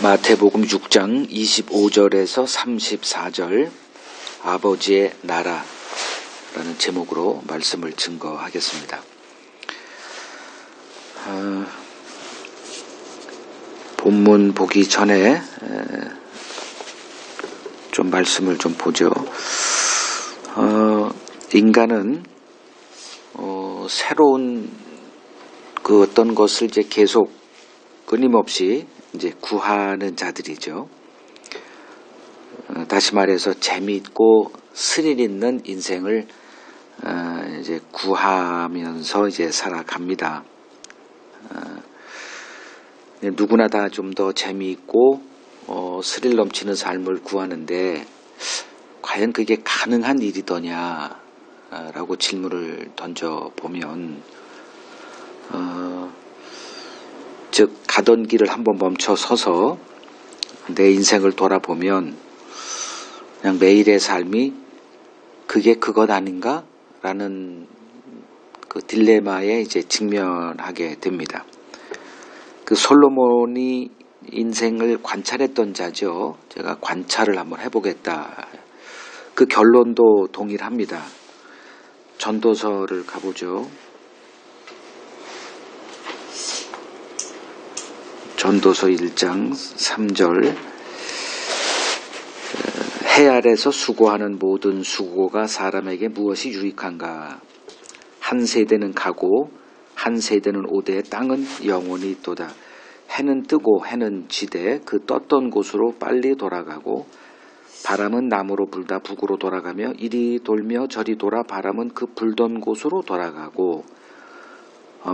마태복음 6장 25절에서 34절 아버지의 나라라는 제목으로 말씀을 증거하겠습니다. 본문 보기 전에 좀 말씀을 좀 보죠. 인간은 새로운 그 어떤 것을 이제 계속 끊임없이 이제 구하는 자들이죠. 다시 말해서 재미있고 스릴 있는 인생을 이제 구하면서 이제 살아갑니다. 누구나 다 좀 더 재미있고 스릴 넘치는 삶을 구하는데 과연 그게 가능한 일이더냐라고 질문을 던져보면 즉 가던 길을 한번 멈춰 서서 내 인생을 돌아보면 그냥 매일의 삶이 그게 그것 아닌가? 라는 그 딜레마에 이제 직면하게 됩니다. 그 솔로몬이 인생을 관찰했던 자죠. 제가 관찰을 한번 해보겠다. 그 결론도 동일합니다. 전도서를 가보죠. 전도서 1장 3절 해 아래서 수고하는 모든 수고가 사람에게 무엇이 유익한가? 한 세대는 가고 한 세대는 오되 땅은 영원히 있도다. 해는 뜨고 해는 지되 그 떴던 곳으로 빨리 돌아가고 바람은 남으로 불다 북으로 돌아가며 이리 돌며 저리 돌아 바람은 그 불던 곳으로 돌아가고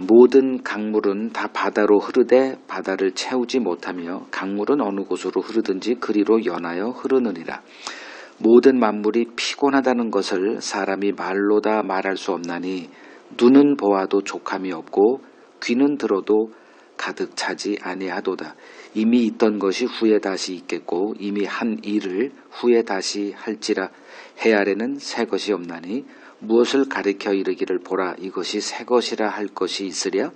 모든 강물은 다 바다로 흐르되 바다를 채우지 못하며 강물은 어느 곳으로 흐르든지 그리로 연하여 흐르느니라. 모든 만물이 피곤하다는 것을 사람이 말로 다 말할 수 없나니 눈은 보아도 족함이 없고 귀는 들어도 가득 차지 아니하도다. 이미 있던 것이 후에 다시 있겠고 이미 한 일을 후에 다시 할지라. 해 아래는 새 것이 없나니 무엇을 가리켜 이르기를 보라 이것이 새 것이라 할 것이 있으랴.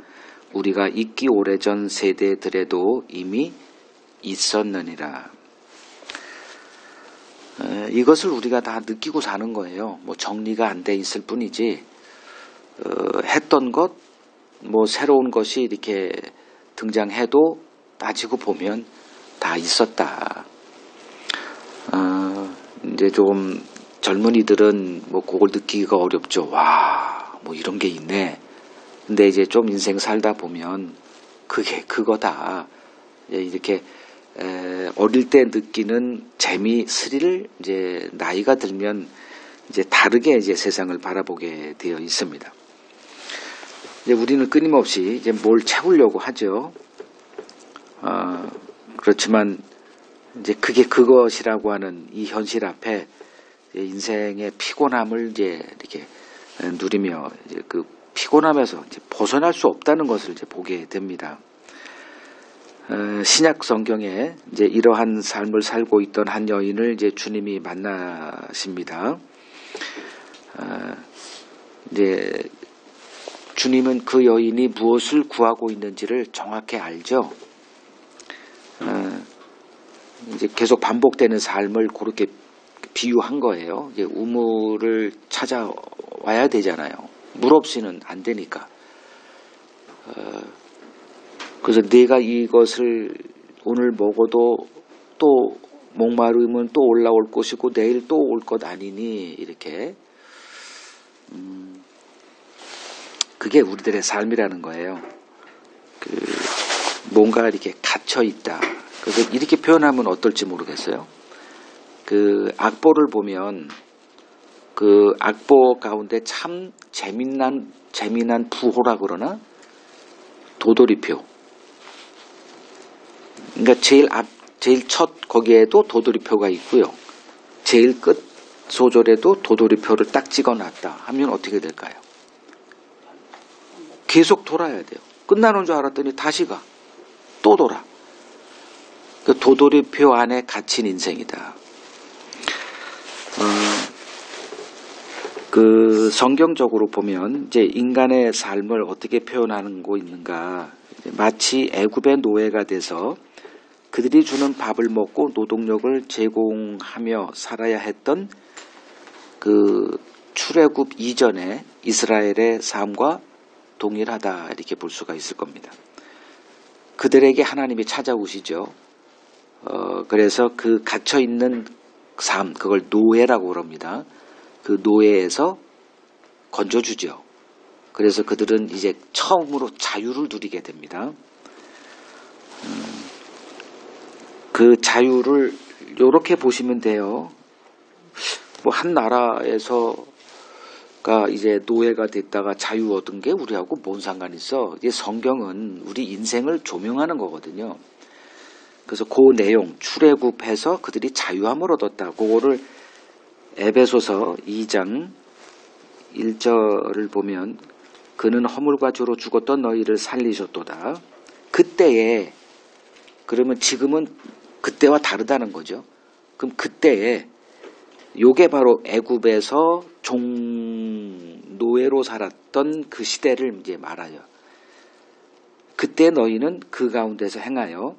우리가 있기 오래전 세대들에도 이미 있었느니라. 이것을 우리가 다 느끼고 사는 거예요. 뭐 정리가 안 돼 있을 뿐이지 했던 것, 뭐 새로운 것이 이렇게 등장해도 따지고 보면 다 있었다. 이제 좀 젊은이들은 뭐 그걸 느끼기가 어렵죠. 와, 뭐 이런 게 있네. 근데 이제 좀 인생 살다 보면 그게 그거다. 이렇게 어릴 때 느끼는 재미, 스릴 이제 나이가 들면 이제 다르게 이제 세상을 바라보게 되어 있습니다. 이제 우리는 끊임없이 이제 뭘 채우려고 하죠. 그렇지만 이제 그게 그것이라고 하는 이 현실 앞에 인생의 피곤함을 이제 이렇게 누리며 이제 그 피곤함에서 이제 벗어날 수 없다는 것을 이제 보게 됩니다. 신약 성경에 이제 이러한 삶을 살고 있던 한 여인을 이제 주님이 만나십니다. 이제 주님은 그 여인이 무엇을 구하고 있는지를 정확히 알죠. 이제 계속 반복되는 삶을 그렇게 비유한 거예요. 이제 우물을 찾아와야 되잖아요. 물 없이는 안 되니까. 그래서 내가 이것을 오늘 먹어도 또 목마르면 또 올라올 것이고 내일 또 올 것 아니니 이렇게 그게 우리들의 삶이라는 거예요. 뭔가 이렇게 갇혀 있다. 그래서 이렇게 표현하면 어떨지 모르겠어요. 그 악보를 보면 그 악보 가운데 참 재미난 부호라 그러나 도돌이표. 그러니까 제일 첫 거기에도 도돌이표가 있고요. 제일 끝 소절에도 도돌이표를 딱 찍어놨다 하면 어떻게 될까요? 계속 돌아야 돼요. 끝나는 줄 알았더니 다시 가. 또 돌아. 그 도돌이표 안에 갇힌 인생이다. 그 성경적으로 보면 이제 인간의 삶을 어떻게 표현하는 거 있는가? 마치 애굽의 노예가 돼서 그들이 주는 밥을 먹고 노동력을 제공하며 살아야 했던 그 출애굽 이전의 이스라엘의 삶과 동일하다 이렇게 볼 수가 있을 겁니다. 그들에게 하나님이 찾아오시죠. 그래서 그 갇혀있는 삶, 그걸 노예라고 그럽니다. 그 노예에서 건져주죠. 그래서 그들은 이제 처음으로 자유를 누리게 됩니다. 그 자유를 이렇게 보시면 돼요. 뭐 한 나라에서가 이제 노예가 됐다가 자유 얻은 게 우리하고 뭔 상관 있어? 이제 성경은 우리 인생을 조명하는 거거든요. 그래서 그 내용 출애굽해서 그들이 자유함을 얻었다. 그거를 에베소서 2장 1절을 보면 그는 허물과 죄로 죽었던 너희를 살리셨도다. 그때에 그러면 지금은 그때와 다르다는 거죠. 그럼 그때에 요게 바로 애굽에서 노예로 살았던 그 시대를 이제 말하죠. 그때 너희는 그 가운데서 행하여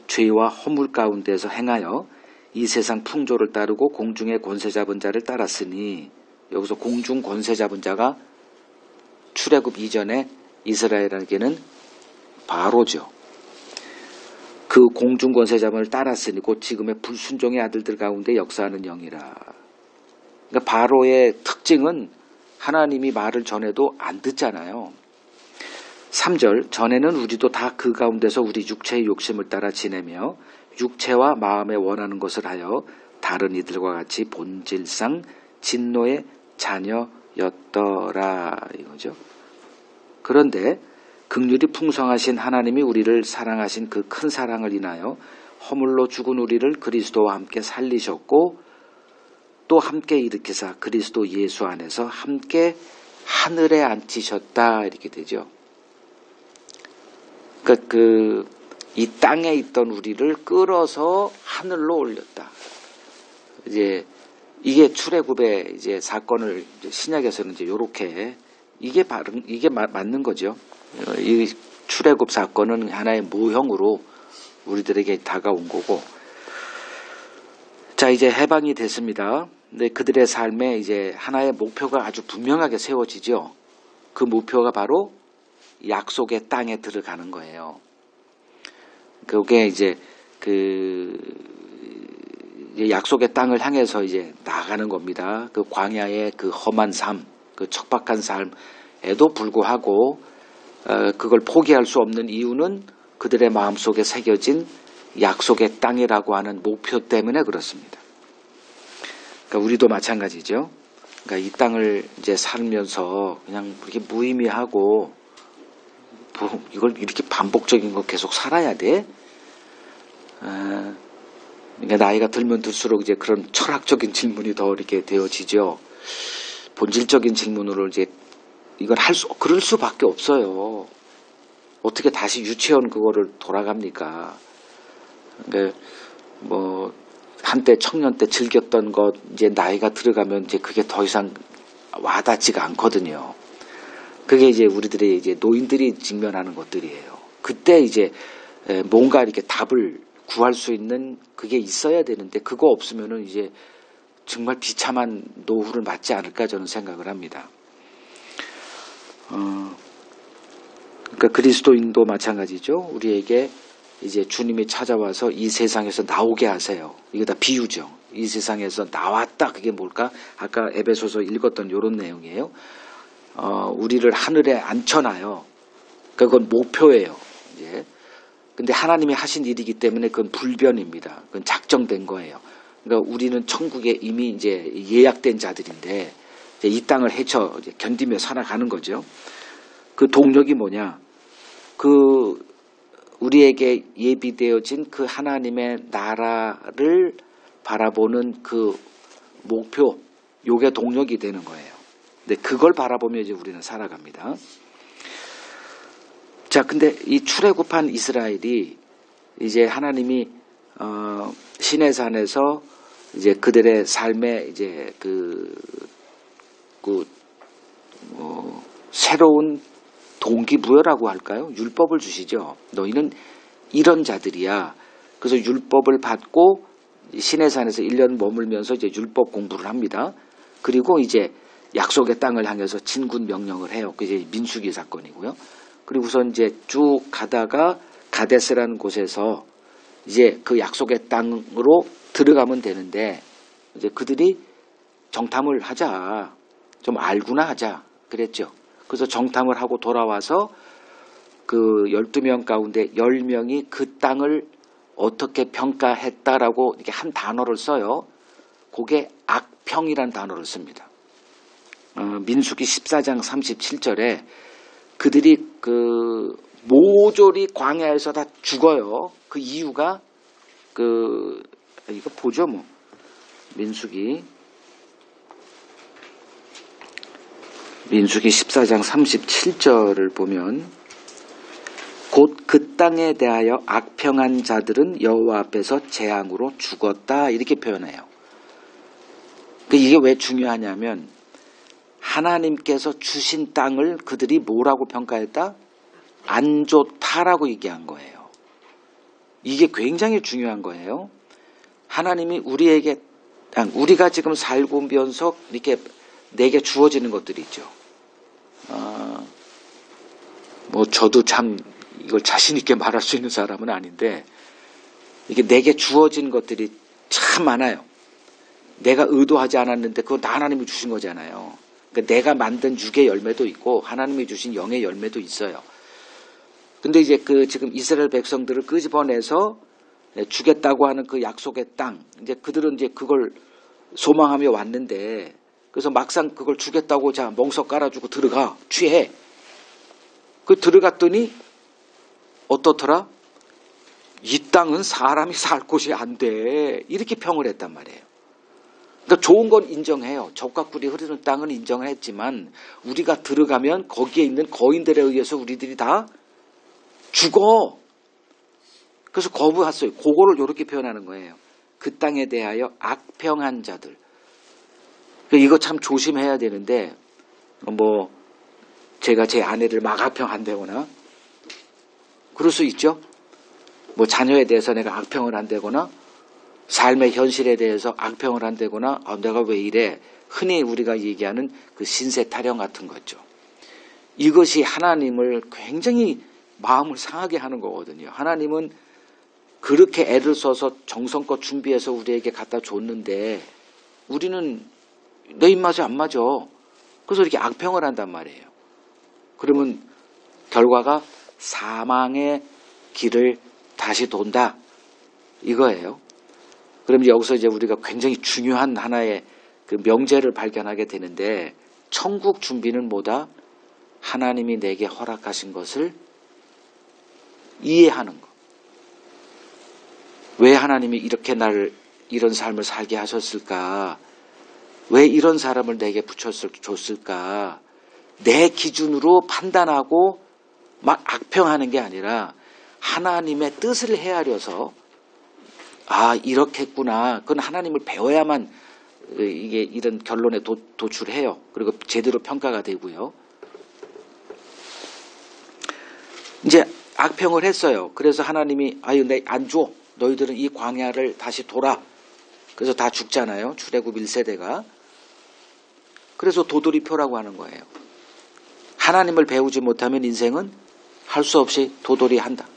죄와 허물 가운데서 행하여 이 세상 풍조를 따르고 공중의 권세 잡은 자를 따랐으니 여기서 공중 권세 잡은 자가 출애굽 이전에 이스라엘에게는 바로죠. 그 공중 권세 잡음을 따랐으니 곧 지금의 불순종의 아들들 가운데 역사하는 영이라. 그러니까 바로의 특징은 하나님이 말을 전해도 안 듣잖아요. 3절 전에는 우리도 다 그 가운데서 우리 육체의 욕심을 따라 지내며 육체와 마음에 원하는 것을 하여 다른 이들과 같이 본질상 진노의 자녀였더라 이거죠. 그런데 긍휼이 풍성하신 하나님이 우리를 사랑하신 그 큰 사랑을 인하여 허물로 죽은 우리를 그리스도와 함께 살리셨고 또 함께 일으키사 그리스도 예수 안에서 함께 하늘에 앉히셨다 이렇게 되죠. 그러니까 이 땅에 있던 우리를 끌어서 하늘로 올렸다. 이제 이게 출애굽의 이제 사건을 이제 신약에서는 이제 요렇게 이게 맞는 거죠. 이 출애굽 사건은 하나의 모형으로 우리들에게 다가온 거고. 자, 이제 해방이 됐습니다. 근데 그들의 삶에 이제 하나의 목표가 아주 분명하게 세워지죠. 그 목표가 바로 약속의 땅에 들어가는 거예요. 그게 이제 약속의 땅을 향해서 이제 나가는 겁니다. 그 광야의 그 험한 삶, 그 척박한 삶에도 불구하고 그걸 포기할 수 없는 이유는 그들의 마음속에 새겨진 약속의 땅이라고 하는 목표 때문에 그렇습니다. 그러니까 우리도 마찬가지죠. 그러니까 이 땅을 이제 살면서 그냥 이렇게 무의미하고 이걸 이렇게 반복적인 거 계속 살아야 돼? 그러니까 나이가 들면 들수록 이제 그런 철학적인 질문이 더 이렇게 되어지죠. 본질적인 질문으로 이제 이걸 그럴 수밖에 없어요. 어떻게 다시 유치원 그거를 돌아갑니까? 그러니까 뭐 한때 청년 때 즐겼던 것 이제 나이가 들어가면 이제 그게 더 이상 와닿지가 않거든요. 그게 이제 우리들의 이제 노인들이 직면하는 것들이에요. 그때 이제 뭔가 이렇게 답을 구할 수 있는 그게 있어야 되는데 그거 없으면은 이제 정말 비참한 노후를 맞지 않을까 저는 생각을 합니다. 그러니까 그리스도인도 마찬가지죠. 우리에게 이제 주님이 찾아와서 이 세상에서 나오게 하세요. 이거 다 비유죠. 이 세상에서 나왔다. 그게 뭘까? 아까 에베소서 읽었던 이런 내용이에요. 우리를 하늘에 앉혀놔요. 그건 목표예요. 이제. 근데 하나님이 하신 일이기 때문에 그건 불변입니다. 그건 작정된 거예요. 그러니까 우리는 천국에 이미 이제 예약된 자들인데 이제 이 땅을 헤쳐 이제 견디며 살아가는 거죠. 그 동력이 뭐냐? 우리에게 예비되어진 그 하나님의 나라를 바라보는 그 목표, 요게 동력이 되는 거예요. 근데 그걸 바라보며 이제 우리는 살아갑니다. 자, 근데 이 출애굽한 이스라엘이 이제 하나님이 시내산에서 이제 그들의 삶에 이제 새로운 동기부여라고 할까요? 율법을 주시죠. 너희는 이런 자들이야. 그래서 율법을 받고 시내산에서 1년 머물면서 이제 율법 공부를 합니다. 그리고 이제 약속의 땅을 향해서 진군 명령을 해요. 그게 민수기 사건이고요. 그리고선 이제 쭉 가다가 가데스라는 곳에서 이제 그 약속의 땅으로 들어가면 되는데 이제 그들이 정탐을 하자. 좀 알구나 하자. 그랬죠. 그래서 정탐을 하고 돌아와서 그 12명 가운데 10명이 그 땅을 어떻게 평가했다라고 이렇게 한 단어를 써요. 그게 악평이라는 단어를 씁니다. 민수기 14장 37절에 그들이 그 모조리 광야에서 다 죽어요. 그 이유가 이거 보죠 뭐. 민수기 14장 37절을 보면 곧 그 땅에 대하여 악평한 자들은 여호와 앞에서 재앙으로 죽었다 이렇게 표현해요. 이게 왜 중요하냐면 하나님께서 주신 땅을 그들이 뭐라고 평가했다? 안 좋다라고 얘기한 거예요. 이게 굉장히 중요한 거예요. 하나님이 우리에게 우리가 지금 살고 면서 이렇게 내게 주어지는 것들이 있죠. 뭐 저도 참 이걸 자신 있게 말할 수 있는 사람은 아닌데 이게 내게 주어진 것들이 참 많아요. 내가 의도하지 않았는데 그거 다 하나님이 주신 거잖아요. 그러니까 내가 만든 육의 열매도 있고 하나님이 주신 영의 열매도 있어요. 근데 이제 그 지금 이스라엘 백성들을 끄집어내서 주겠다고 하는 그 약속의 땅, 이제 그들은 이제 그걸 소망하며 왔는데 그래서 막상 그걸 주겠다고 자 멍석 깔아주고 들어가 취해. 그 들어갔더니 어떻더라? 이 땅은 사람이 살 곳이 안 돼. 이렇게 평을 했단 말이에요. 그러니까 좋은 건 인정해요. 젖과 꿀이 흐르는 땅은 인정을 했지만 우리가 들어가면 거기에 있는 거인들에 의해서 우리들이 다 죽어. 그래서 거부했어요. 그거를 이렇게 표현하는 거예요. 그 땅에 대하여 악평한 자들. 그러니까 이거 참 조심해야 되는데 뭐 제가 제 아내를 막 악평한다거나 그럴 수 있죠. 뭐 자녀에 대해서 내가 악평을 한다거나 삶의 현실에 대해서 악평을 한다거나 내가 왜 이래. 흔히 우리가 얘기하는 그 신세 타령 같은 거죠. 이것이 하나님을 굉장히 마음을 상하게 하는 거거든요. 하나님은 그렇게 애를 써서 정성껏 준비해서 우리에게 갖다 줬는데 우리는 내 입맛에 안 맞아. 그래서 이렇게 악평을 한단 말이에요. 그러면 결과가 사망의 길을 다시 돈다. 이거예요. 그럼 여기서 이제 우리가 굉장히 중요한 하나의 그 명제를 발견하게 되는데 천국 준비는 뭐다? 하나님이 내게 허락하신 것을 이해하는 것. 왜 하나님이 이렇게 이런 삶을 살게 하셨을까? 왜 이런 사람을 내게 줬을까? 내 기준으로 판단하고 막 악평하는 게 아니라 하나님의 뜻을 헤아려서 이렇게 했구나. 그건 하나님을 배워야만 이게 이런 결론에 도출해요. 그리고 제대로 평가가 되고요. 이제 악평을 했어요. 그래서 하나님이 내 안 줘. 너희들은 이 광야를 다시 돌아. 그래서 다 죽잖아요. 출애굽 1세대가. 그래서 도돌이표라고 하는 거예요. 하나님을 배우지 못하면 인생은 할 수 없이 도돌이 한다.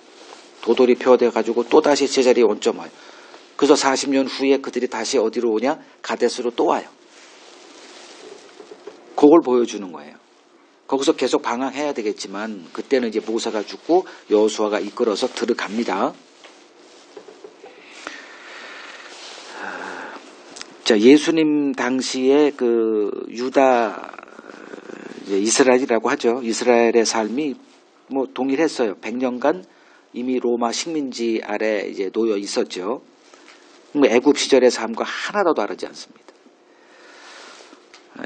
도돌이표 돼가지고 또다시 제자리에 원점 와요. 그래서 40년 후에 그들이 다시 어디로 오냐? 가데스로 또 와요. 그걸 보여주는 거예요. 거기서 계속 방황해야 되겠지만 그때는 이제 모세가 죽고 여호수아가 이끌어서 들어갑니다. 자, 예수님 당시에 그 유다 이스라엘이라고 하죠. 이스라엘의 삶이 뭐 동일했어요. 100년간 이미 로마 식민지 아래 이제 놓여 있었죠. 애굽 시절의 삶과 하나도 다르지 않습니다.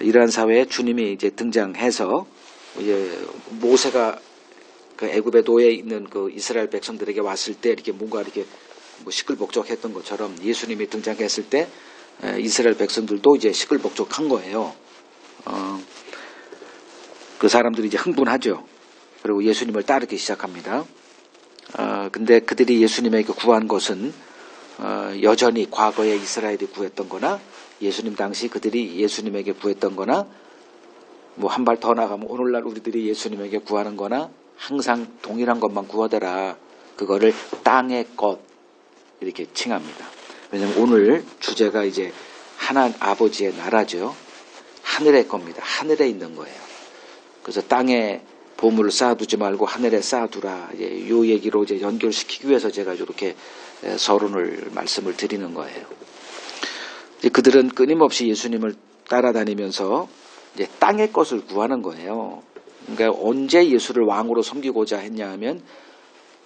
이러한 사회에 주님이 이제 등장해서 이제 모세가 그 애굽에 놓여 있는 그 이스라엘 백성들에게 왔을 때 이렇게 뭔가 이렇게 뭐 시끌벅적했던 것처럼 예수님이 등장했을 때 이스라엘 백성들도 이제 시끌벅적한 거예요. 그 사람들이 이제 흥분하죠. 그리고 예수님을 따르기 시작합니다. 근데 그들이 예수님에게 구한 것은 여전히 과거에 이스라엘이 구했던 거나 예수님 당시 그들이 예수님에게 구했던 거나 뭐 한 발 더 나가면 오늘날 우리들이 예수님에게 구하는 거나 항상 동일한 것만 구하더라. 그거를 땅의 것 이렇게 칭합니다. 왜냐하면 오늘 주제가 이제 하나님 아버지의 나라죠. 하늘의 겁니다. 하늘에 있는 거예요. 그래서 땅에 보물을 쌓아두지 말고 하늘에 쌓아두라. 이 얘기로 이제 연결시키기 위해서 제가 이렇게 서론을 말씀을 드리는 거예요. 이제 그들은 끊임없이 예수님을 따라다니면서 이제 땅의 것을 구하는 거예요. 그러니까 언제 예수를 왕으로 섬기고자 했냐 하면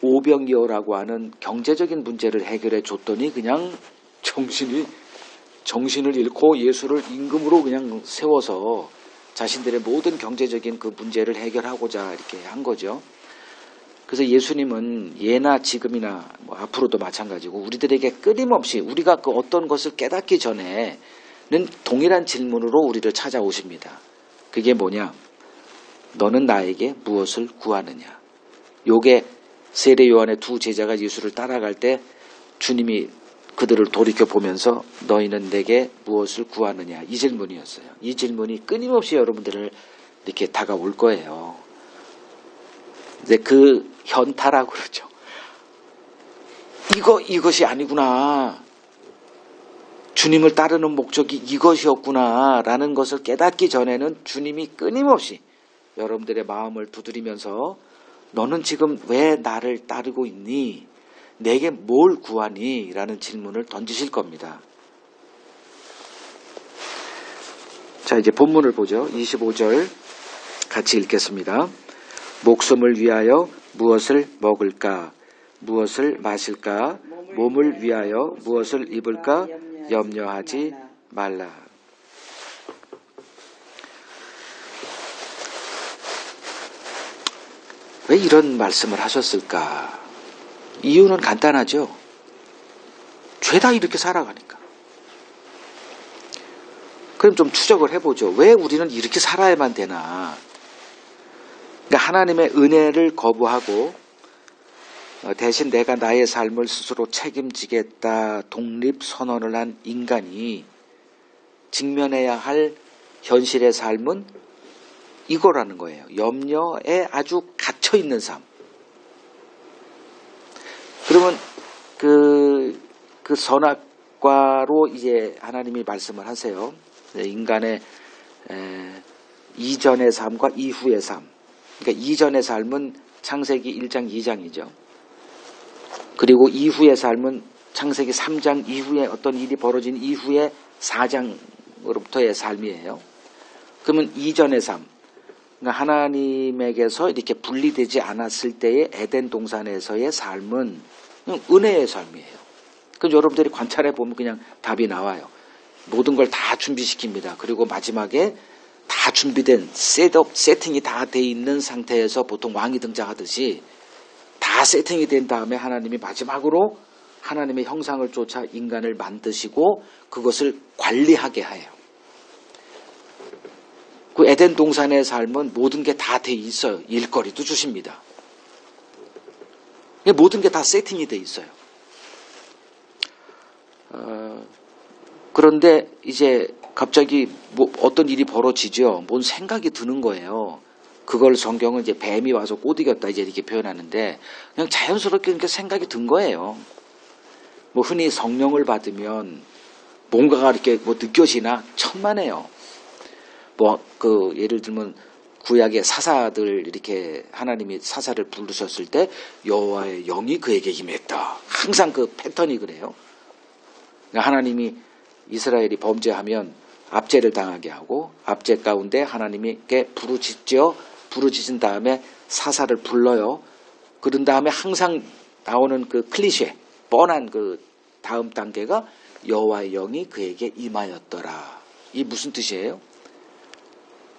오병이어라고 하는 경제적인 문제를 해결해 줬더니 그냥 정신을 잃고 예수를 임금으로 그냥 세워서 자신들의 모든 경제적인 그 문제를 해결하고자 이렇게 한 거죠. 그래서 예수님은 예나 지금이나 뭐 앞으로도 마찬가지고 우리들에게 끊임없이 우리가 그 어떤 것을 깨닫기 전에는 동일한 질문으로 우리를 찾아오십니다. 그게 뭐냐? 너는 나에게 무엇을 구하느냐? 요게 세례 요한의 두 제자가 예수를 따라갈 때 주님이 그들을 돌이켜 보면서 너희는 내게 무엇을 구하느냐? 이 질문이었어요. 이 질문이 끊임없이 여러분들을 이렇게 다가올 거예요. 이제 그 현타라고 그러죠. 이것이 아니구나. 주님을 따르는 목적이 이것이었구나. 라는 것을 깨닫기 전에는 주님이 끊임없이 여러분들의 마음을 두드리면서 너는 지금 왜 나를 따르고 있니? 내게 뭘 구하니? 라는 질문을 던지실 겁니다. 자, 이제 본문을 보죠. 25절 같이 읽겠습니다. 목숨을 위하여 무엇을 먹을까? 무엇을 마실까? 몸을 위하여 무엇을 입을까? 염려하지 말라. 왜 이런 말씀을 하셨을까? 이유는 간단하죠. 죄다 이렇게 살아가니까. 그럼 좀 추적을 해보죠. 왜 우리는 이렇게 살아야만 되나? 그러니까 하나님의 은혜를 거부하고 대신 내가 나의 삶을 스스로 책임지겠다 독립선언을 한 인간이 직면해야 할 현실의 삶은 이거라는 거예요. 염려에 아주 갇혀있는 삶. 그러면 그 선악과로 이제 하나님이 말씀을 하세요. 인간의 이전의 삶과 이후의 삶. 그러니까 이전의 삶은 창세기 1장 2장이죠. 그리고 이후의 삶은 창세기 3장 이후에 어떤 일이 벌어진 이후의 4장으로부터의 삶이에요. 그러면 이전의 삶. 그러니까 하나님에게서 이렇게 분리되지 않았을 때의 에덴 동산에서의 삶은 그냥 은혜의 삶이에요. 그럼 여러분들이 관찰해 보면 그냥 답이 나와요. 모든 걸 다 준비시킵니다. 그리고 마지막에 다 준비된 세팅이 다 돼 있는 상태에서 보통 왕이 등장하듯이 다 세팅이 된 다음에 하나님이 마지막으로 하나님의 형상을 쫓아 인간을 만드시고 그것을 관리하게 해요. 그 에덴 동산의 삶은 모든 게 다 돼 있어요. 일거리도 주십니다. 모든 게 다 세팅이 돼 있어요. 그런데 이제 갑자기 뭐 어떤 일이 벌어지죠. 뭔 생각이 드는 거예요. 그걸 성경은 이제 뱀이 와서 꼬드겼다 이제 이렇게 표현하는데 그냥 자연스럽게 그렇게 생각이 든 거예요. 뭐 흔히 성령을 받으면 뭔가가 이렇게 뭐 느껴지나 천만에요. 뭐 예를 들면 구약의 사사들 이렇게 하나님이 사사를 부르셨을 때 여호와의 영이 그에게 임했다. 항상 그 패턴이 그래요. 그러니까 하나님이 이스라엘이 범죄하면 압제를 당하게 하고 압제 가운데 하나님께 부르짖은 다음에 사사를 불러요. 그런 다음에 항상 나오는 그 클리셰 뻔한 그 다음 단계가 여호와의 영이 그에게 임하였더라. 이 무슨 뜻이에요?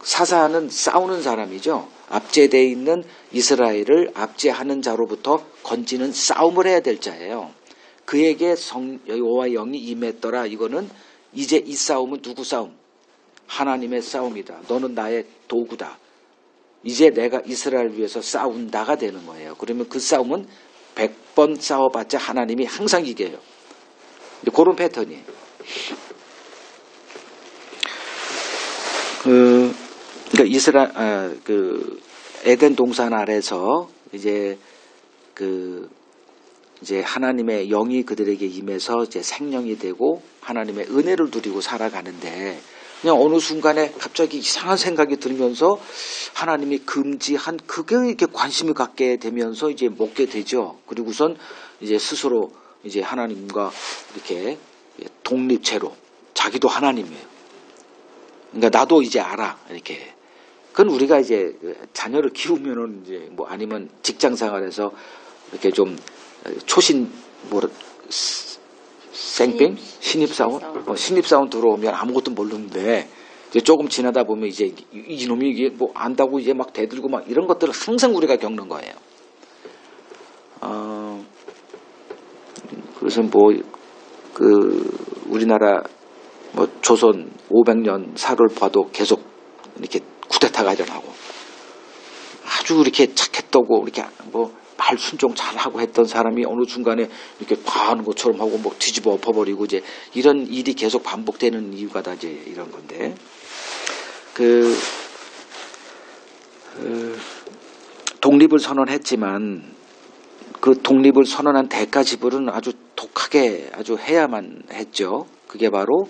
사사는 싸우는 사람이죠. 압제되어 있는 이스라엘을 압제하는 자로부터 건지는 싸움을 해야 될 자예요. 그에게 여호와의 영이 임했더라. 이거는 이제 이 싸움은 누구 싸움? 하나님의 싸움이다. 너는 나의 도구다. 이제 내가 이스라엘 위해서 싸운다가 되는 거예요. 그러면 그 싸움은 100번 싸워봤자 하나님이 항상 이겨요. 그런 패턴이에요. 그러니까 에덴 동산 아래서 이제 이제 하나님의 영이 그들에게 임해서 이제 생명이 되고 하나님의 은혜를 누리고 살아가는데 그냥 어느 순간에 갑자기 이상한 생각이 들면서 하나님이 금지한 그게 이렇게 관심을 갖게 되면서 이제 먹게 되죠. 그리고선 이제 스스로 이제 하나님과 이렇게 독립체로 자기도 하나님이에요. 그러니까 나도 이제 알아 이렇게. 그건 우리가 이제 자녀를 키우면은 이제 뭐 아니면 직장 생활에서 이렇게 좀 초신 생빙 신입사원 신입사원 들어오면 아무것도 모르는데 이제 조금 지나다 보면 이제 이놈이 이게 뭐 안다고 이제 막 대들고 막 이런 것들을 항상 우리가 겪는 거예요. 그래서 뭐 우리나라 뭐 조선 500년 사를 봐도 계속 이렇게 쿠데타가 일어나고 아주 이렇게 착했다고 이렇게 뭐 말 순종 잘하고 했던 사람이 어느 순간에 이렇게 과하는 것처럼 하고 뭐 뒤집어 엎어버리고 이제 이런 일이 계속 반복되는 이유가 다 이제 이런 건데 독립을 선언했지만 그 독립을 선언한 대가 지불은 아주 독하게 아주 해야만 했죠. 그게 바로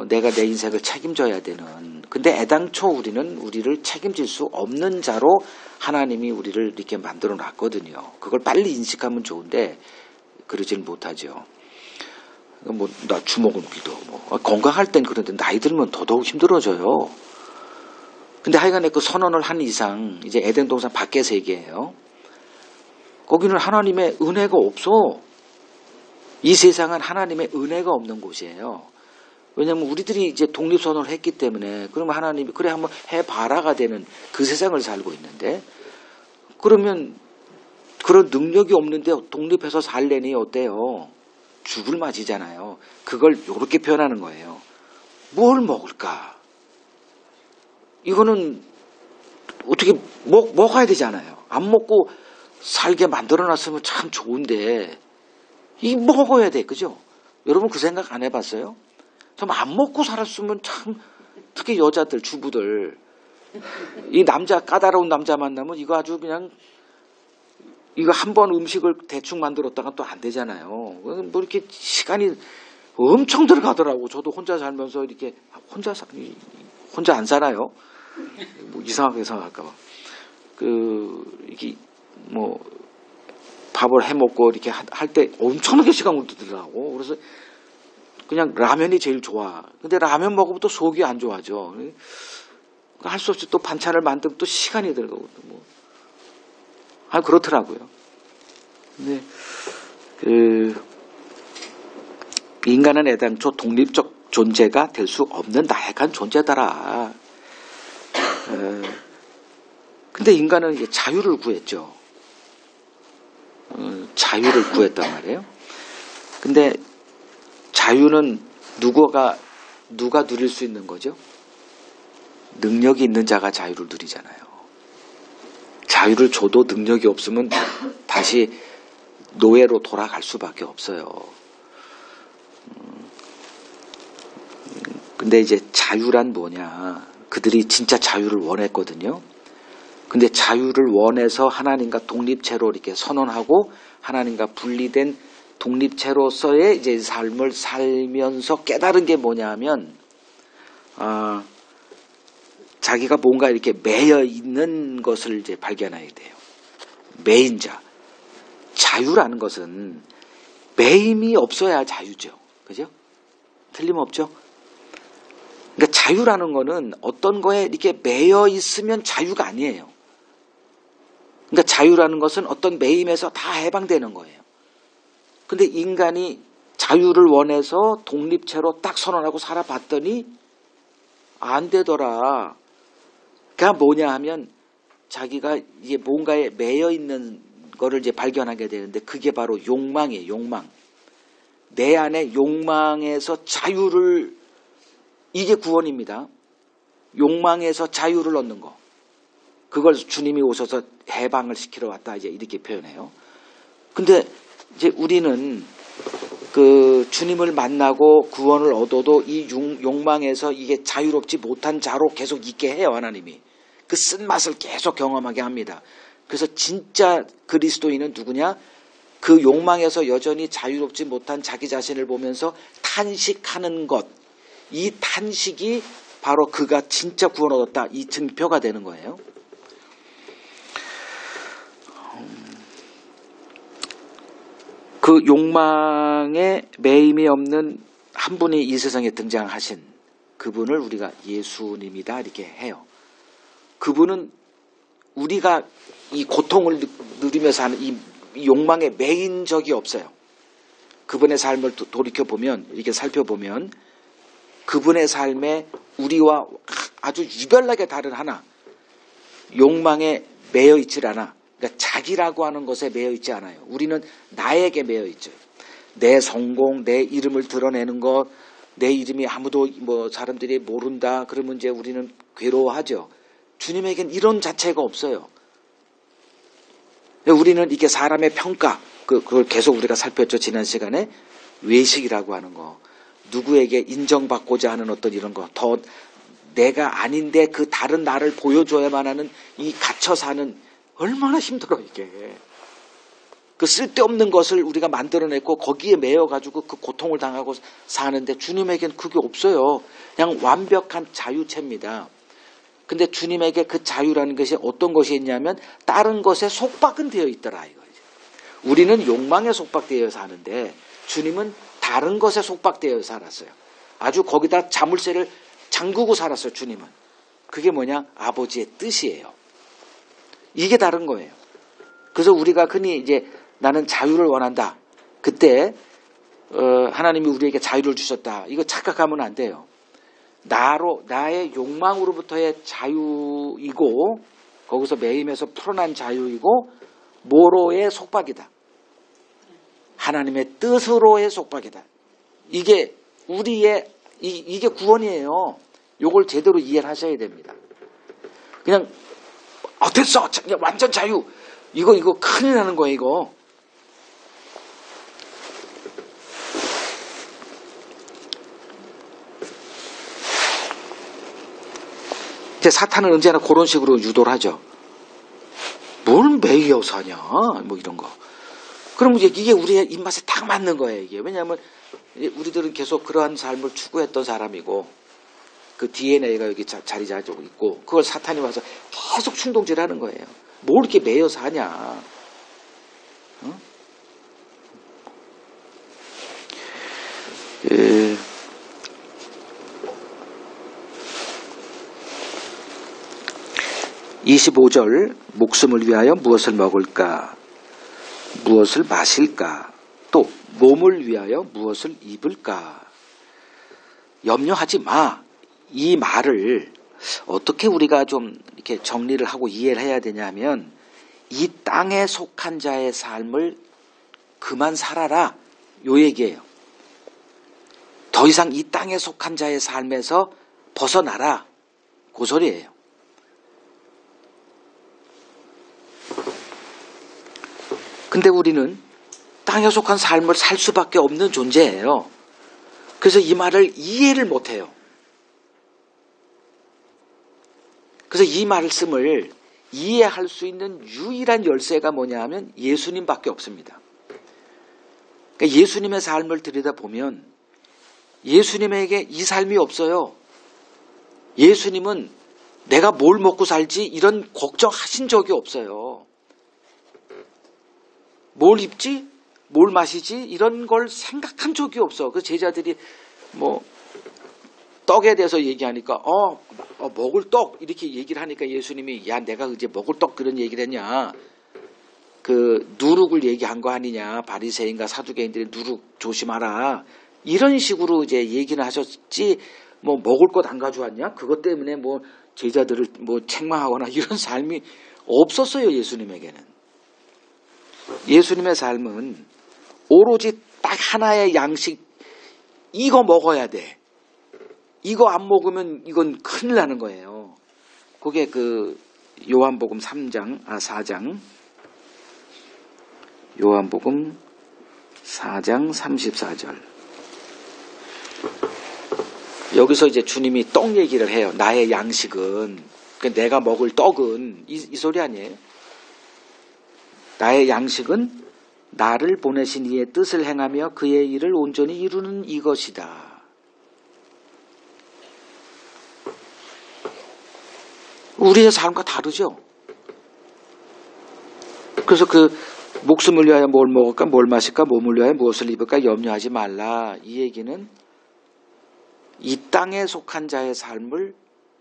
내가 내 인생을 책임져야 되는. 근데 애당초 우리는 우리를 책임질 수 없는 자로 하나님이 우리를 이렇게 만들어 놨거든요. 그걸 빨리 인식하면 좋은데 그러지는 못하죠. 뭐 나 주먹은 빌도 뭐 건강할 땐 그런데 나이 들면 더더욱 힘들어져요. 근데 하여간에 그 선언을 한 이상 이제 에덴 동산 밖의 세계예요. 거기는 하나님의 은혜가 없어. 이 세상은 하나님의 은혜가 없는 곳이에요. 왜냐하면 우리들이 이제 독립선언을 했기 때문에 그러면 하나님이 그래 한번 해봐라가 되는 그 세상을 살고 있는데 그러면 그런 능력이 없는데 독립해서 살래니 어때요? 죽을 맛이잖아요. 그걸 이렇게 표현하는 거예요. 뭘 먹을까? 이거는 어떻게 먹어야 되잖아요. 안 먹고 살게 만들어놨으면 참 좋은데 이 먹어야 돼. 그죠? 여러분 그 생각 안 해봤어요? 좀 안 먹고 살았으면 참 특히 여자들 주부들 이 남자 까다로운 남자 만나면 이거 아주 그냥 이거 한 번 음식을 대충 만들었다가 또 안 되잖아요. 뭐 이렇게 시간이 엄청 들어가더라고. 저도 혼자 살면서 이렇게 혼자 안 살아요. 뭐 이상하게 생각할까 봐. 이게 뭐 밥을 해 먹고 이렇게 할 때 엄청나게 시간을 들더라고. 그래서 그냥 라면이 제일 좋아. 근데 라면 먹으면 또 속이 안 좋아져. 할 수 없이 또 반찬을 만들면 또 시간이 들어가고 뭐. 그렇더라고요. 근데 인간은 애당초 독립적 존재가 될 수 없는 나약한 존재더라. 근데 인간은 이제 자유를 구했죠. 자유를 구했단 말이에요. 근데 자유는 누가 누릴 수 있는 거죠? 능력이 있는 자가 자유를 누리잖아요. 자유를 줘도 능력이 없으면 다시 노예로 돌아갈 수밖에 없어요. 근데 이제 자유란 뭐냐? 그들이 진짜 자유를 원했거든요. 근데 자유를 원해서 하나님과 독립체로 이렇게 선언하고 하나님과 분리된 독립체로서의 이제 삶을 살면서 깨달은 게 뭐냐 하면, 자기가 뭔가 이렇게 매여 있는 것을 이제 발견해야 돼요. 매인 자. 자유라는 것은 매임이 없어야 자유죠. 그죠? 틀림없죠? 그러니까 자유라는 거는 어떤 거에 이렇게 매여 있으면 자유가 아니에요. 그러니까 자유라는 것은 어떤 매임에서 다 해방되는 거예요. 근데 인간이 자유를 원해서 독립체로 딱 선언하고 살아봤더니 안 되더라. 그게 뭐냐 하면 자기가 이게 뭔가에 매여 있는 거를 이제 발견하게 되는데 그게 바로 욕망이에요. 욕망. 내 안에 욕망에서 자유를, 이게 구원입니다. 욕망에서 자유를 얻는 거. 그걸 주님이 오셔서 해방을 시키러 왔다 이제 이렇게 표현해요. 근데 이제 우리는 그 주님을 만나고 구원을 얻어도 이 욕망에서 이게 자유롭지 못한 자로 계속 있게 해요. 하나님이. 그 쓴맛을 계속 경험하게 합니다. 그래서 진짜 그리스도인은 누구냐? 그 욕망에서 여전히 자유롭지 못한 자기 자신을 보면서 탄식하는 것. 이 탄식이 바로 그가 진짜 구원 얻었다. 이 증표가 되는 거예요. 그 욕망에 매임이 없는 한 분이 이 세상에 등장하신 그분을 우리가 예수님이다 이렇게 해요. 그분은 우리가 이 고통을 누리면서 하는 이 욕망에 매인 적이 없어요. 그분의 삶을 돌이켜보면, 이렇게 살펴보면 그분의 삶에 우리와 아주 유별나게 다른 하나, 욕망에 매여 있질 않아. 그러니까 자기라고 하는 것에 매여 있지 않아요. 우리는 나에게 매여 있죠. 내 성공, 내 이름을 드러내는 것, 내 이름이 아무도 뭐 사람들이 모른다 그러면 이제 우리는 괴로워하죠. 주님에겐 이런 자체가 없어요. 우리는 이게 사람의 평가, 그걸 계속 우리가 살폈죠. 지난 시간에 외식이라고 하는 거, 누구에게 인정받고자 하는 어떤 이런 거, 더 내가 아닌데 그 다른 나를 보여줘야만 하는 이 갇혀 사는, 얼마나 힘들어 이게. 그 쓸데없는 것을 우리가 만들어냈고 거기에 매여가지고 그 고통을 당하고 사는데 주님에겐 그게 없어요. 그냥 완벽한 자유체입니다. 근데 주님에게 그 자유라는 것이 어떤 것이 있냐면 다른 것에 속박은 되어 있더라 이거죠. 우리는 욕망에 속박되어 사는데 주님은 다른 것에 속박되어 살았어요. 아주 거기다 자물쇠를 잠그고 살았어요. 주님은. 그게 뭐냐? 아버지의 뜻이에요. 이게 다른 거예요. 그래서 우리가 흔히 이제 나는 자유를 원한다. 그때 하나님이 우리에게 자유를 주셨다. 이거 착각하면 안 돼요. 나의 욕망으로부터의 자유이고 거기서 매임에서 풀어난 자유이고 뭐로의 속박이다. 하나님의 뜻으로의 속박이다. 이게 우리의 이게 구원이에요. 이걸 제대로 이해를 하셔야 됩니다. 그냥 됐어. 완전 자유. 이거 큰일 나는 거예요, 이거. 사탄은 언제나 그런 식으로 유도를 하죠. 뭘 매여서 하냐, 뭐 이런 거. 그럼 이게 우리의 입맛에 딱 맞는 거예요, 이게. 왜냐하면 우리들은 계속 그러한 삶을 추구했던 사람이고, 그 DNA가 여기 자리 잡고 있고, 그걸 사탄이 와서 계속 충동질하는 거예요. 뭘 이렇게 매여서 하냐. 어? 25절 목숨을 위하여 무엇을 먹을까, 무엇을 마실까, 또 몸을 위하여 무엇을 입을까. 염려하지 마. 이 말을 어떻게 우리가 좀 이렇게 정리를 하고 이해를 해야 되냐면, 이 땅에 속한 자의 삶을 그만 살아라, 요 얘기예요. 더 이상 이 땅에 속한 자의 삶에서 벗어나라, 그 소리예요. 근데 우리는 땅에 속한 삶을 살 수밖에 없는 존재예요. 그래서 이 말을 이해를 못해요. 그래서 이 말씀을 이해할 수 있는 유일한 열쇠가 뭐냐 하면 예수님밖에 없습니다. 그러니까 예수님의 삶을 들여다보면 예수님에게 이 삶이 없어요. 예수님은 내가 뭘 먹고 살지 이런 걱정하신 적이 없어요. 뭘 입지? 뭘 마시지? 이런 걸 생각한 적이 없어. 그 제자들이 뭐 떡에 대해서 얘기하니까 먹을 떡 이렇게 얘기를 하니까 예수님이 야 내가 이제 먹을 떡 그런 얘기를 했냐. 그 누룩을 얘기한 거 아니냐. 바리새인과 사두개인들이 누룩 조심하라. 이런 식으로 이제 얘기를 하셨지 뭐 먹을 것 안 가져왔냐? 그것 때문에 뭐 제자들을 뭐 책망하거나 이런 삶이 없었어요. 예수님에게는. 예수님의 삶은 오로지 딱 하나의 양식, 이거 먹어야 돼. 이거 안 먹으면 이건 큰일 나는 거예요. 그게 그 요한복음 4장 요한복음 4장 34절. 여기서 이제 주님이 떡 얘기를 해요. 나의 양식은, 그러니까 내가 먹을 떡은 이 소리 아니에요. 나의 양식은 나를 보내신 이의 뜻을 행하며 그의 일을 온전히 이루는 이것이다. 우리의 삶과 다르죠. 그래서 그 목숨을 위하여 뭘 먹을까, 뭘 마실까, 몸을 위하여 무엇을 입을까 염려하지 말라. 이 얘기는 이 땅에 속한 자의 삶을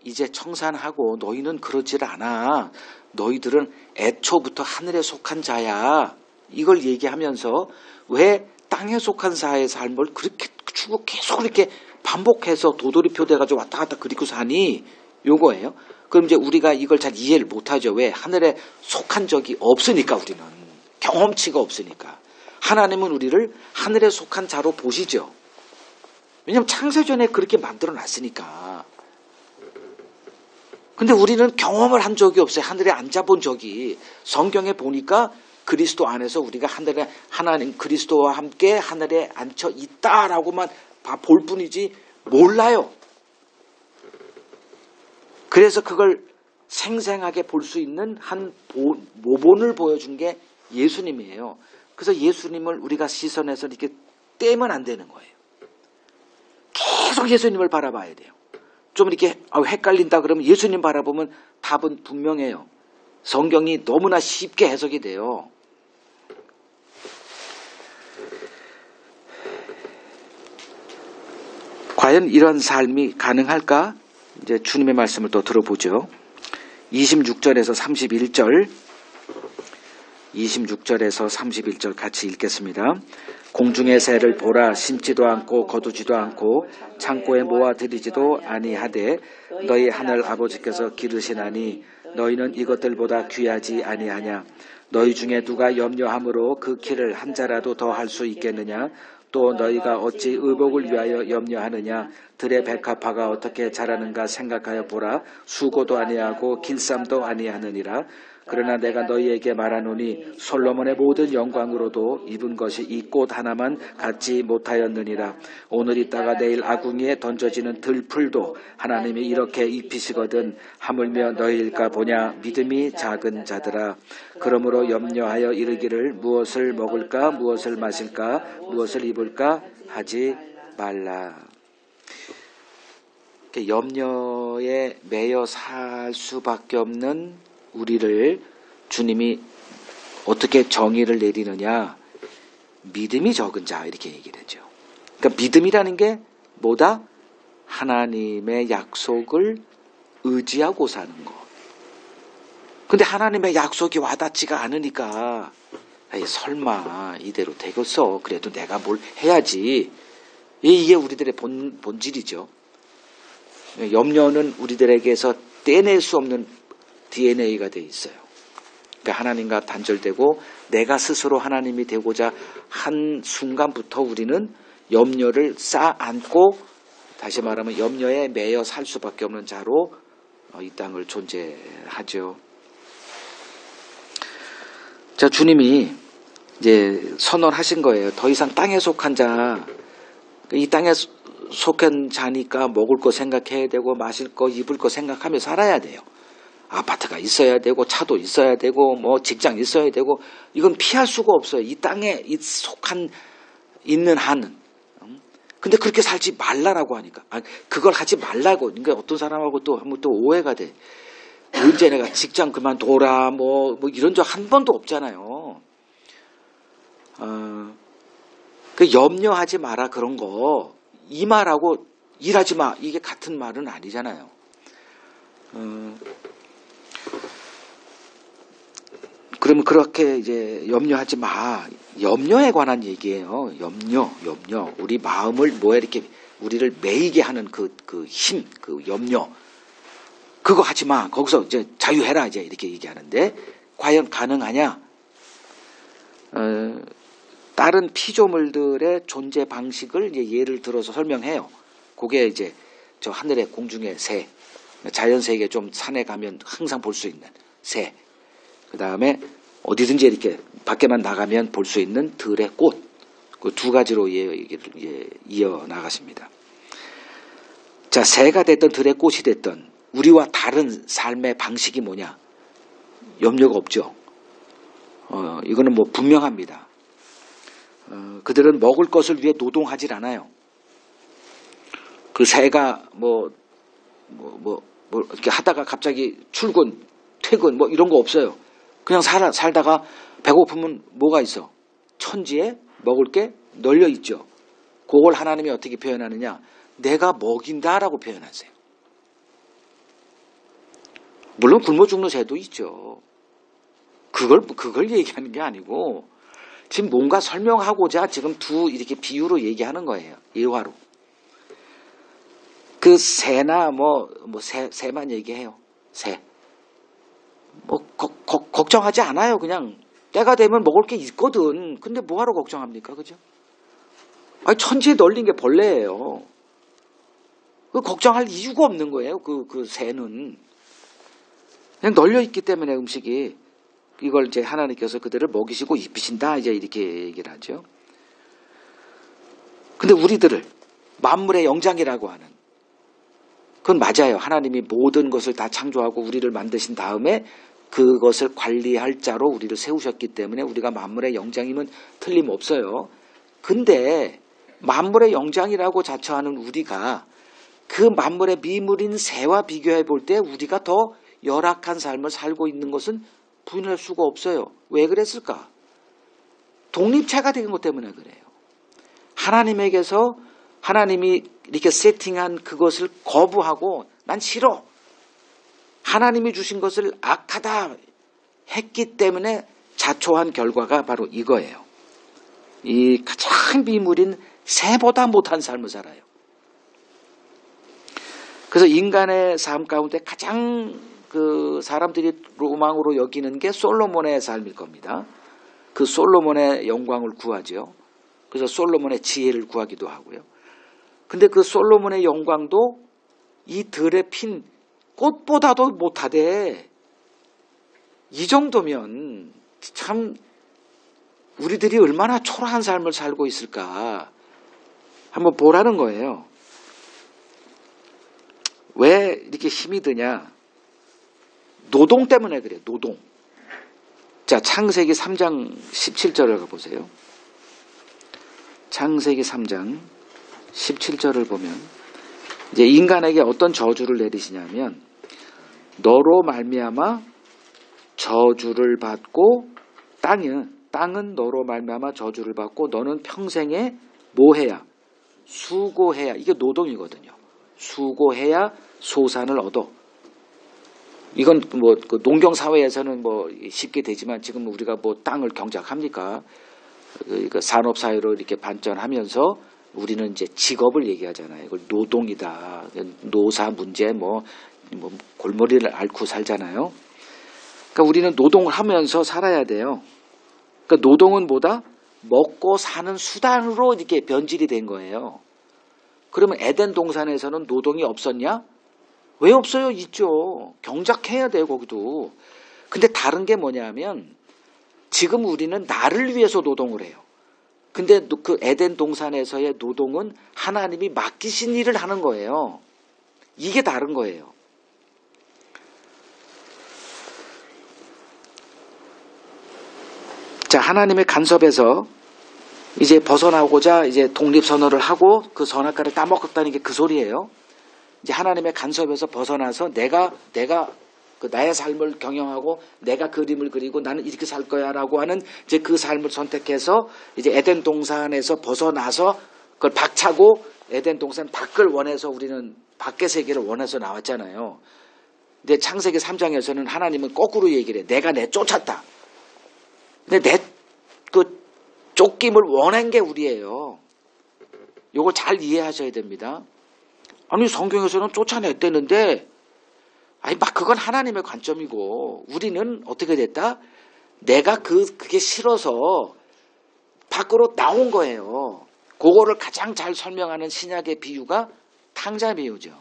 이제 청산하고 너희는 그러질 않아. 너희들은 애초부터 하늘에 속한 자야. 이걸 얘기하면서 왜 땅에 속한 자의 삶을 그렇게 주고 계속 그렇게 반복해서 도돌이표 돼가지고 왔다 갔다 그리고 사니? 요거예요. 그럼 이제 우리가 이걸 잘 이해를 못하죠. 왜? 하늘에 속한 적이 없으니까 우리는. 경험치가 없으니까. 하나님은 우리를 하늘에 속한 자로 보시죠. 왜냐하면 창세전에 그렇게 만들어 놨으니까. 근데 우리는 경험을 한 적이 없어요. 하늘에 앉아본 적이. 성경에 보니까 그리스도 안에서 우리가 하늘에 하나님 그리스도와 함께 하늘에 앉혀 있다라고만 볼 뿐이지 몰라요. 그래서 그걸 생생하게 볼 수 있는 한 모본을 보여준 게 예수님이에요. 그래서 예수님을 우리가 시선에서 이렇게 떼면 안 되는 거예요. 계속 예수님을 바라봐야 돼요. 좀 이렇게 헷갈린다 그러면 예수님 바라보면 답은 분명해요. 성경이 너무나 쉽게 해석이 돼요. 과연 이런 삶이 가능할까? 이제 주님의 말씀을 또 들어보죠. 26절에서 31절, 26절에서 31절 같이 읽겠습니다. 공중의 새를 보라. 심지도 않고 거두지도 않고 창고에 모아들이지도 아니하되 너희 하늘 아버지께서 기르시나니 너희는 이것들보다 귀하지 아니하냐. 너희 중에 누가 염려함으로 그 키를 한 자라도 더 할 수 있겠느냐. 또 너희가 어찌 의복을 위하여 염려하느냐. 들의 백합화가 어떻게 자라는가 생각하여 보라. 수고도 아니하고 길쌈도 아니하느니라. 그러나 내가 너희에게 말하노니 솔로몬의 모든 영광으로도 입은 것이 이 꽃 하나만 갖지 못하였느니라. 오늘 있다가 내일 아궁이에 던져지는 들풀도 하나님이 이렇게 입히시거든 하물며 너희일까 보냐. 믿음이 작은 자들아. 그러므로 염려하여 이르기를 무엇을 먹을까, 무엇을 마실까, 무엇을 입을까 하지 말라. 염려에 매여 살 수밖에 없는 우리를 주님이 어떻게 정의를 내리느냐. 믿음이 적은 자 이렇게 얘기를 하죠. 그러니까 믿음이라는 게 뭐다? 하나님의 약속을 의지하고 사는 거. 근데 하나님의 약속이 와닿지가 않으니까 설마 이대로 되겠어. 그래도 내가 뭘 해야지. 이게 우리들의 본질이죠. 염려는 우리들에게서 떼낼 수 없는 DNA가 돼 있어요. 그러니까 하나님과 단절되고 내가 스스로 하나님이 되고자 한 순간부터 우리는 염려를 쌓아안고 다시 말하면 염려에 매여 살 수밖에 없는 자로 이 땅을 존재하죠. 자, 주님이 이제 선언하신 거예요. 더 이상 땅에 속한 자, 이 땅에 속한 자니까 먹을 거 생각해야 되고 마실 거 입을 거 생각하며 살아야 돼요. 아파트가 있어야 되고 차도 있어야 되고 뭐 직장 있어야 되고 이건 피할 수가 없어요. 이 땅에 속한 있는 한은. 근데 그렇게 살지 말라라고 하니까 그걸 하지 말라고. 그러니까 어떤 사람하고 또 한번 또 오해가 돼. 언제 내가 직장 그만둬라 뭐 이런 적 한 번도 없잖아요. 그 염려하지 마라 그런 거 이 말하고 일하지 마 이게 같은 말은 아니잖아요. 그러면 그렇게 이제 염려하지 마. 염려에 관한 얘기예요. 염려. 우리 마음을 뭐에 이렇게 우리를 매이게 하는 그 힘, 그 염려. 그거 하지 마. 거기서 이제 자유해라 이제 이렇게 얘기하는데 과연 가능하냐? 다른 피조물들의 존재 방식을 이제 예를 들어서 설명해요. 그게 이제 저 하늘의 공중의 새, 자연 세계 좀 산에 가면 항상 볼 수 있는 새. 그 다음에 어디든지 이렇게 밖에만 나가면 볼 수 있는 들의 꽃. 그 두 가지로 얘기를 이어 나가십니다. 자, 새가 됐던 들의 꽃이 됐던 우리와 다른 삶의 방식이 뭐냐? 염려가 없죠. 이거는 뭐 분명합니다. 그들은 먹을 것을 위해 노동하질 않아요. 그 새가 이렇게 하다가 갑자기 출근, 퇴근 뭐 이런 거 없어요. 그냥 살다가 배고프면 뭐가 있어? 천지에 먹을 게 널려 있죠. 그걸 하나님이 어떻게 표현하느냐? 내가 먹인다라고 표현하세요. 물론 굶어 죽는 새도 있죠. 그걸 얘기하는 게 아니고 지금 뭔가 설명하고자 지금 이렇게 비유로 얘기하는 거예요. 일화로. 그 새나 새만 얘기해요. 새. 걱정하지 않아요. 그냥 때가 되면 먹을 게 있거든. 근데 뭐하러 걱정합니까? 그죠? 아니, 천지에 널린 게 벌레예요. 걱정할 이유가 없는 거예요. 그 새는. 그냥 널려 있기 때문에 음식이. 이걸 이제 하나님께서 그들을 먹이시고 입히신다. 이제 이렇게 얘기를 하죠. 근데 우리들을 만물의 영장이라고 하는. 그건 맞아요. 하나님이 모든 것을 다 창조하고 우리를 만드신 다음에 그것을 관리할 자로 우리를 세우셨기 때문에 우리가 만물의 영장이면 틀림없어요. 근데 만물의 영장이라고 자처하는 우리가 그 만물의 미물인 새와 비교해 볼 때 우리가 더 열악한 삶을 살고 있는 것은 부인할 수가 없어요. 왜 그랬을까? 독립체가 된 것 때문에 그래요. 하나님에게서 하나님이 이렇게 세팅한 그것을 거부하고 난 싫어. 하나님이 주신 것을 악하다 했기 때문에 자초한 결과가 바로 이거예요. 이 가장 미물인 새보다 못한 삶을 살아요. 그래서 인간의 삶 가운데 가장 사람들이 로망으로 여기는 게 솔로몬의 삶일 겁니다. 그 솔로몬의 영광을 구하죠. 그래서 솔로몬의 지혜를 구하기도 하고요. 근데 그 솔로몬의 영광도 이 들에 핀 꽃보다도 못하대. 이 정도면 참 우리들이 얼마나 초라한 삶을 살고 있을까 한번 보라는 거예요. 왜 이렇게 힘이 드냐? 노동 때문에 그래요. 노동. 자, 창세기 3장 17절을 가보세요. 창세기 3장 17절을 보면 이제 인간에게 어떤 저주를 내리시냐면 너로 말미암아 저주를 받고 땅은 너로 말미암아 저주를 받고 너는 평생에 뭐 해야? 수고해야. 이게 노동이거든요. 수고해야 소산을 얻어. 이건 그 농경 사회에서는 쉽게 되지만 지금 우리가 땅을 경작합니까? 산업 사회로 이렇게 발전하면서 우리는 이제 직업을 얘기하잖아요. 이걸 노동이다. 노사 문제 골머리를 앓고 살잖아요. 그러니까 우리는 노동을 하면서 살아야 돼요. 그러니까 노동은 뭐다? 먹고 사는 수단으로 이렇게 변질이 된 거예요. 그러면 에덴 동산에서는 노동이 없었냐? 왜 없어요? 있죠. 경작해야 돼요, 거기도. 근데 다른 게 뭐냐면 지금 우리는 나를 위해서 노동을 해요. 근데 그 에덴 동산에서의 노동은 하나님이 맡기신 일을 하는 거예요. 이게 다른 거예요. 자, 하나님의 간섭에서 이제 벗어나고자 이제 독립선언을 하고 그 선악과를 따먹었다는 게 그 소리예요. 이제 하나님의 간섭에서 벗어나서 내가 나의 삶을 경영하고 내가 그림을 그리고 나는 이렇게 살 거야라고 하는 이제 그 삶을 선택해서 이제 에덴 동산에서 벗어나서 그걸 박차고 에덴 동산 밖을 원해서 우리는 밖의 세계를 원해서 나왔잖아요. 근데 창세기 3장에서는 하나님은 거꾸로 얘기를 해. 내가 내쫓았다. 근데 그 쫓김을 원한 게 우리예요. 이걸 잘 이해하셔야 됩니다. 아니 성경에서는 쫓아냈다는데 그건 하나님의 관점이고 우리는 어떻게 됐다? 내가 그게 싫어서 밖으로 나온 거예요. 그거를 가장 잘 설명하는 신약의 비유가 탕자 비유죠.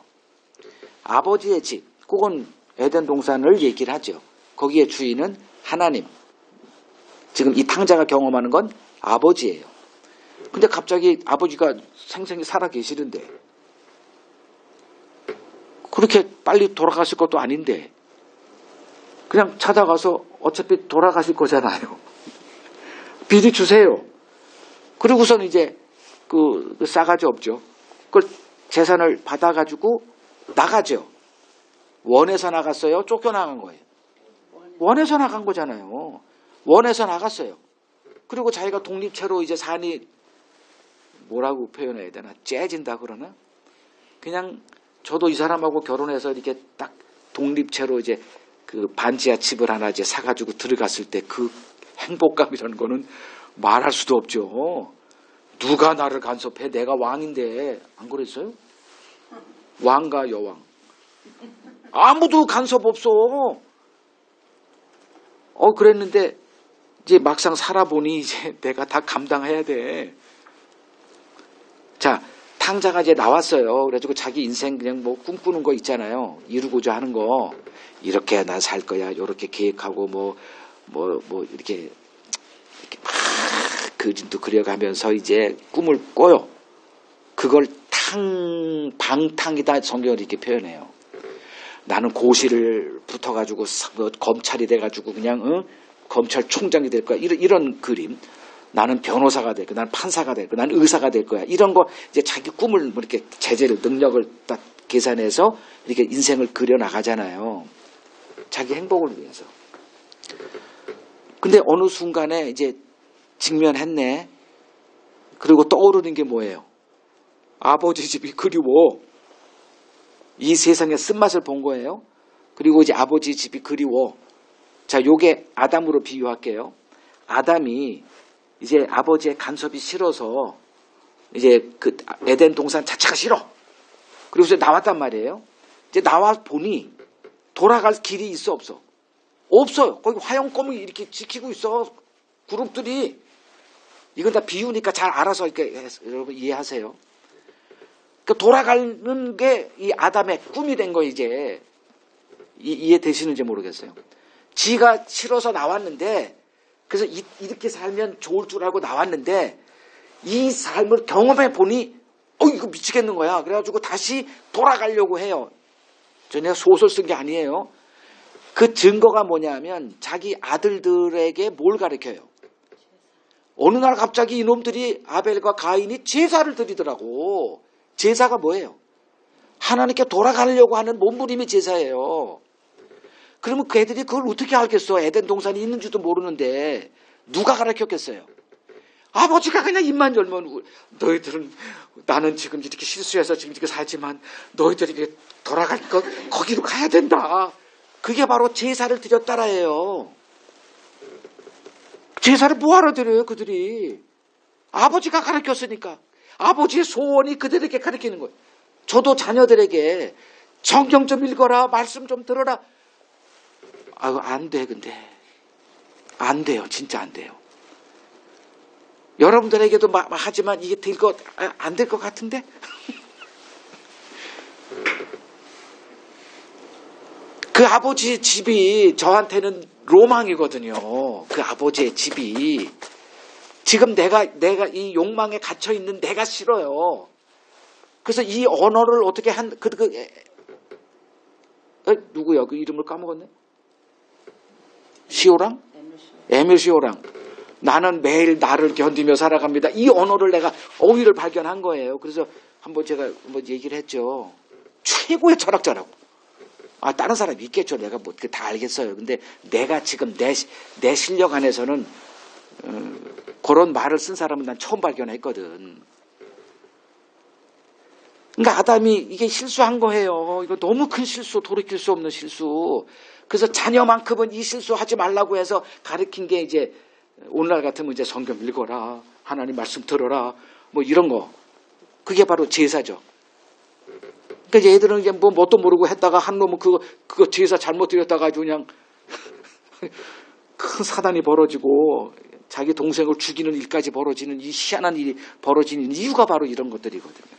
아버지의 집, 그건 에덴 동산을 얘기를 하죠. 거기에 주인은 하나님, 지금 이 탕자가 경험하는 건 아버지예요. 근데 갑자기 아버지가 생생히 살아 계시는데 그렇게 빨리 돌아가실 것도 아닌데 그냥 찾아가서 어차피 돌아가실 거잖아요. 비리 주세요. 그리고선 이제 그 싸가지 없죠. 그걸 재산을 받아가지고 나가죠. 원해서 나갔어요? 쫓겨나간 거예요? 원해서 나간 거잖아요. 원해서 나갔어요. 그리고 자기가 독립체로 이제 산이 뭐라고 표현해야 되나? 째진다 그러나? 그냥 저도 이 사람하고 결혼해서 이렇게 딱 독립체로 이제 그 반지하 집을 하나 이제 사가지고 들어갔을 때 그 행복감이라는 거는 말할 수도 없죠. 누가 나를 간섭해? 내가 왕인데. 안 그랬어요? 왕과 여왕. 아무도 간섭 없어. 그랬는데 이제 막상 살아보니 이제 내가 다 감당해야 돼. 자, 탕자가 이제 나왔어요. 그래가지고 자기 인생 그냥 뭐 꿈꾸는 거 있잖아요. 이루고자 하는 거. 이렇게 난 살 거야. 이렇게 계획하고 뭐 이렇게 막 그림도 그려가면서 이제 꿈을 꿔요. 그걸 방탕이다 성경을 이렇게 표현해요. 나는 고시를 붙어가지고 검찰이 돼가지고 그냥 검찰총장이 될 거야. 이런 그림. 나는 변호사가 될 거야. 나는 판사가 될 거야. 나는 의사가 될 거야. 이런 거 이제 자기 꿈을 뭐 이렇게 제재를 능력을 딱 계산해서 이렇게 인생을 그려 나가잖아요. 자기 행복을 위해서. 근데 어느 순간에 이제 직면했네. 그리고 떠오르는 게 뭐예요? 아버지 집이 그리워. 이 세상의 쓴맛을 본 거예요. 그리고 이제 아버지 집이 그리워. 자, 요게 아담으로 비유할게요. 아담이 이제 아버지의 간섭이 싫어서 이제 그 에덴 동산 자체가 싫어. 그리고서 나왔단 말이에요. 이제 나와 보니 돌아갈 길이 있어 없어? 없어요. 거기 화형검이 이렇게 지키고 있어. 그룹들이. 이건 다 비유니까 잘 알아서 이렇게 여러분 이해하세요. 그러니까 돌아가는 게 이 아담의 꿈이 된 거 이제 이해되시는지 모르겠어요. 지가 싫어서 나왔는데 그래서 이렇게 살면 좋을 줄 알고 나왔는데 이 삶을 경험해 보니 이거 미치겠는 거야. 그래가지고 다시 돌아가려고 해요. 내가 소설 쓴 게 아니에요. 그 증거가 뭐냐면 자기 아들들에게 뭘 가르쳐요. 어느 날 갑자기 이놈들이 아벨과 가인이 제사를 드리더라고. 제사가 뭐예요? 하나님께 돌아가려고 하는 몸부림이 제사예요. 그러면 그 애들이 그걸 어떻게 알겠어? 에덴 동산이 있는지도 모르는데 누가 가르쳤겠어요? 아버지가 그냥 입만 열면 너희들은 나는 지금 이렇게 실수해서 지금 이렇게 살지만 너희들이 이렇게 돌아갈 것 거기로 가야 된다. 그게 바로 제사를 드렸다라예요. 제사를 뭐하러 드려요 그들이? 아버지가 가르쳤으니까. 아버지의 소원이 그들에게 가르치는 거예요. 저도 자녀들에게 성경 좀 읽어라. 말씀 좀 들어라. 안 돼 근데. 안 돼요. 진짜 안 돼요. 여러분들에게도 하지만 이게 안 될 것 같은데? 그 아버지 집이 저한테는 로망이거든요. 그 아버지의 집이. 지금 내가 이 욕망에 갇혀 있는 내가 싫어요. 그래서 이 언어를 어떻게 누구야? 그 이름을 까먹었네? 시오랑? 에밀 시오랑. 나는 매일 나를 견디며 살아갑니다. 이 언어를 내가 어휘를 발견한 거예요. 그래서 한번 제가 얘기를 했죠. 최고의 철학자라고. 다른 사람이 있겠죠. 내가 다 알겠어요. 근데 내가 지금 내 실력 안에서는 그런 말을 쓴 사람은 난 처음 발견했거든. 그러니까 아담이 이게 실수한 거예요. 이거 너무 큰 실수, 돌이킬 수 없는 실수. 그래서 자녀만큼은 이 실수하지 말라고 해서 가르친 게 이제 오늘날 같으면 이제 성경 읽어라, 하나님 말씀 들어라, 뭐 이런 거. 그게 바로 제사죠. 그러니까 얘들은 이제 뭣도 모르고 했다가 한 놈은 그거 제사 잘못 드렸다가 아주 그냥 큰 사단이 벌어지고 자기 동생을 죽이는 일까지 벌어지는 이 희한한 일이 벌어지는 이유가 바로 이런 것들이거든요.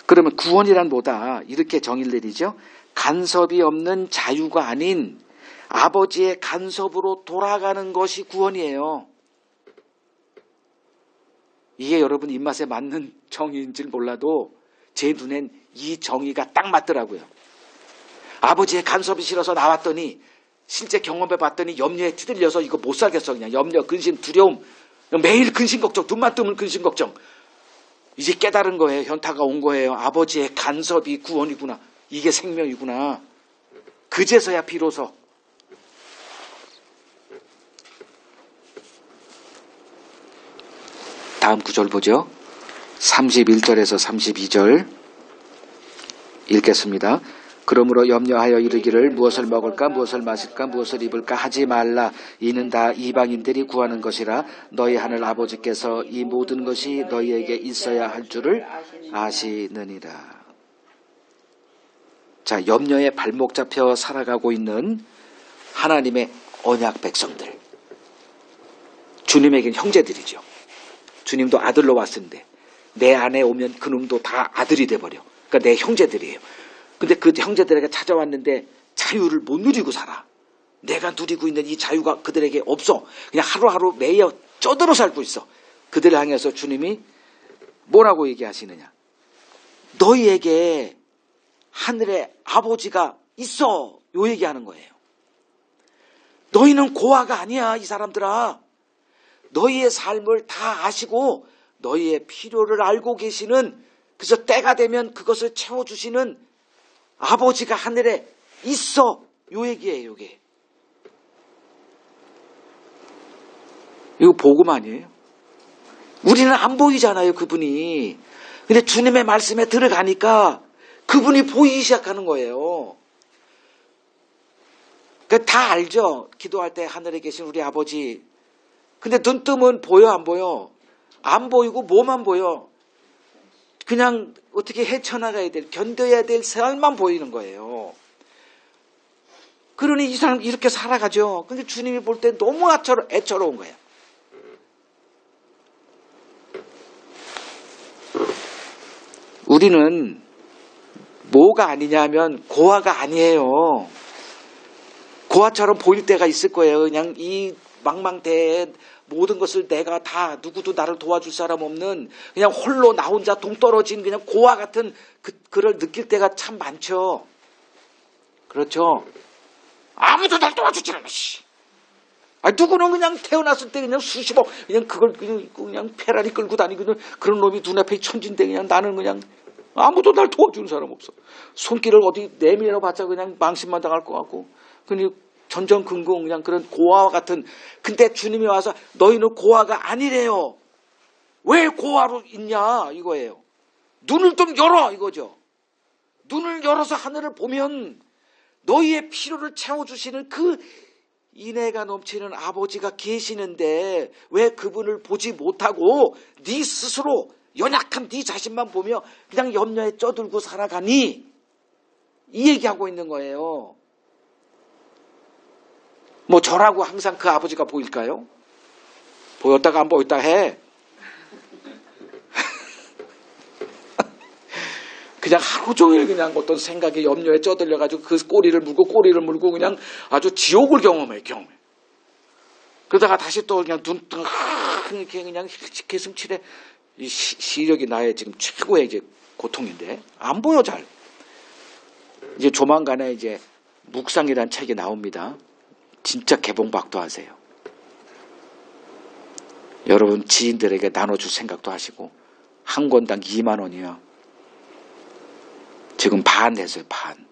그러면 구원이란 뭐다? 이렇게 정의를 내리죠. 간섭이 없는 자유가 아닌 아버지의 간섭으로 돌아가는 것이 구원이에요. 이게 여러분 입맛에 맞는 정의인지 몰라도 제 눈엔 이 정의가 딱 맞더라고요. 아버지의 간섭이 싫어서 나왔더니 실제 경험해 봤더니 염려에 찌들려서 이거 못 살겠어. 그냥 염려, 근심, 두려움, 매일 근심 걱정, 눈만 뜨면 근심 걱정. 이제 깨달은 거예요. 현타가 온 거예요. 아버지의 간섭이 구원이구나. 이게 생명이구나. 그제서야 비로소 다음 구절 보죠. 31절에서 32절 읽겠습니다. 그러므로 염려하여 이르기를 무엇을 먹을까 무엇을 마실까 무엇을 입을까 하지 말라. 이는 다 이방인들이 구하는 것이라. 너희 하늘 아버지께서 이 모든 것이 너희에게 있어야 할 줄을 아시느니라. 자, 염려에 발목 잡혀 살아가고 있는 하나님의 언약 백성들. 주님에겐 형제들이죠. 주님도 아들로 왔는데 내 안에 오면 그놈도 다 아들이 돼버려. 그러니까 내 형제들이에요. 근데 그 형제들에게 찾아왔는데 자유를 못 누리고 살아. 내가 누리고 있는 이 자유가 그들에게 없어. 그냥 하루하루 매여 쪄들어 살고 있어. 그들을 향해서 주님이 뭐라고 얘기하시느냐. 너희에게 하늘의 아버지가 있어. 요 얘기하는 거예요. 너희는 고아가 아니야. 이 사람들아. 너희의 삶을 다 아시고 너희의 필요를 알고 계시는, 그래서 때가 되면 그것을 채워주시는 아버지가 하늘에 있어. 요 얘기예요. 이게. 이거 복음 아니에요? 우리는 안 보이잖아요. 그분이. 근데 주님의 말씀에 들어가니까 그분이 보이기 시작하는 거예요. 그러니까 다 알죠. 기도할 때 하늘에 계신 우리 아버지. 근데 눈 뜨면 보여 안 보여? 안 보이고 뭐만 보여? 그냥 어떻게 헤쳐나가야 될, 견뎌야 될 삶만 보이는 거예요. 그러니 이 사람 이렇게 살아가죠. 근데 주님이 볼 때 너무 애처로운 거예요. 우리는 뭐가 아니냐면 고아가 아니에요. 고아처럼 보일 때가 있을 거예요. 그냥 이 망망대해 모든 것을 내가 다 누구도 나를 도와줄 사람 없는 그냥 홀로 나 혼자 동떨어진 그냥 고아 같은 그를 느낄 때가 참 많죠. 그렇죠. 아무도 날 도와주지 않아. 누구는 그냥 태어났을 때 그냥 수십억 그냥 그걸 그냥 페라리 끌고 다니고 그런 놈이 눈앞에 천진데 그냥 나는 그냥 아무도 날 도와주는 사람 없어. 손길을 어디 내밀어 봤자 그냥 망신만 당할 것 같고 그냥 전전긍긍 그냥 그런 고아와 같은. 근데 주님이 와서 너희는 고아가 아니래요. 왜 고아로 있냐 이거예요. 눈을 좀 열어 이거죠. 눈을 열어서 하늘을 보면 너희의 필요를 채워주시는 그 인애가 넘치는 아버지가 계시는데 왜 그분을 보지 못하고 네 스스로 연약한 네 자신만 보며 그냥 염려에 쪄들고 살아가니, 이 얘기하고 있는 거예요. 뭐 저라고 항상 그 아버지가 보일까요? 보였다가 안 보였다 해. 그냥 하루 종일 그냥 어떤 생각에 염려에 쪄들려가지고 그 꼬리를 물고 그냥 아주 지옥을 경험해. 그러다가 다시 또 그냥 눈 이렇게 그냥 개슴칠해. 이 시력이 나의 지금 최고의 이제 고통인데 안 보여 잘. 이제 조만간에 이제 묵상이라는 책이 나옵니다. 진짜 개봉박도 하세요. 여러분 지인들에게 나눠줄 생각도 하시고 한 권당 2만 원이요. 지금 반 됐어요. 반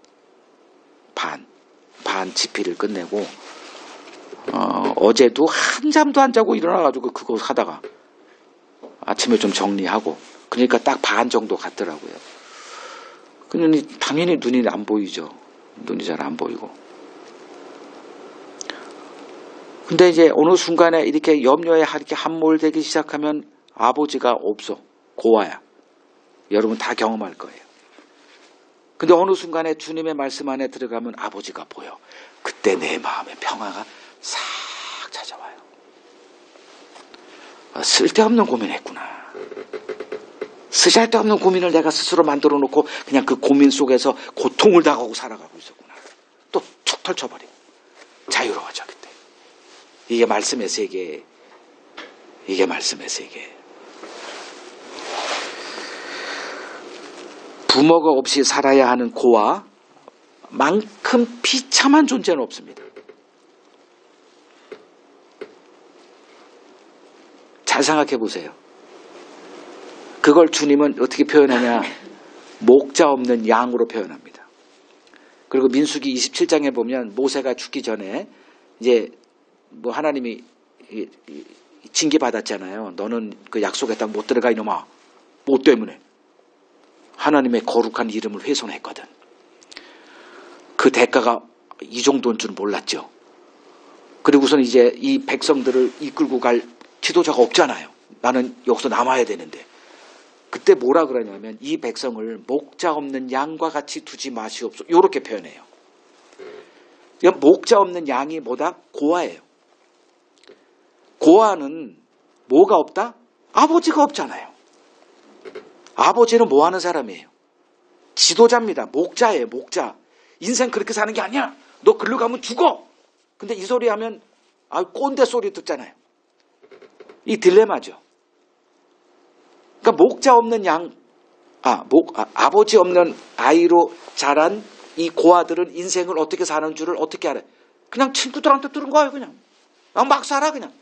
집필을 끝내고 어제도 한잠도 안 자고 일어나가지고 그거 하다가 아침에 좀 정리하고 그러니까 딱 반 정도 갔더라고요. 그러니 당연히 눈이 안 보이죠. 눈이 잘 안 보이고. 근데 이제 어느 순간에 이렇게 염려에 이렇게 함몰되기 시작하면 아버지가 없어. 고아야. 여러분 다 경험할 거예요. 근데 어느 순간에 주님의 말씀 안에 들어가면 아버지가 보여. 그때 내 마음의 평화가 싹 찾아와요. 쓸데없는 고민했구나. 쓸데없는 고민을 내가 스스로 만들어 놓고 그냥 그 고민 속에서 고통을 당하고 살아가고 있었구나. 또 툭 털쳐버리고. 자유로워져. 그때. 이게 말씀의 세계. 이게 말씀의 세계. 부모가 없이 살아야 하는 고아 만큼 비참한 존재는 없습니다. 잘 생각해 보세요. 그걸 주님은 어떻게 표현하냐? 목자 없는 양으로 표현합니다. 그리고 민수기 27장에 보면 모세가 죽기 전에 이제 뭐 하나님이 징계 받았잖아요. 너는 그 약속의 땅 못 들어가 이놈아. 뭐 때문에? 하나님의 거룩한 이름을 훼손했거든. 그 대가가 이 정도인 줄 몰랐죠. 그리고선 이제 이 백성들을 이끌고 갈 지도자가 없잖아요. 나는 여기서 남아야 되는데. 그때 뭐라 그러냐면 이 백성을 목자 없는 양과 같이 두지 마시옵소서. 이렇게 표현해요. 그러니까 목자 없는 양이 뭐다? 고아예요. 고아는 뭐가 없다? 아버지가 없잖아요. 아버지는 뭐 하는 사람이에요? 지도자입니다. 목자예요. 목자. 인생 그렇게 사는 게 아니야. 너 글로 가면 죽어. 근데 이 소리 하면 꼰대 소리 듣잖아요. 이 딜레마죠. 그러니까 목자 없는 아버지 없는 아이로 자란 이 고아들은 인생을 어떻게 사는 줄을 어떻게 알아요? 그냥 친구들한테 들은 거예요. 그냥 막 살아 그냥.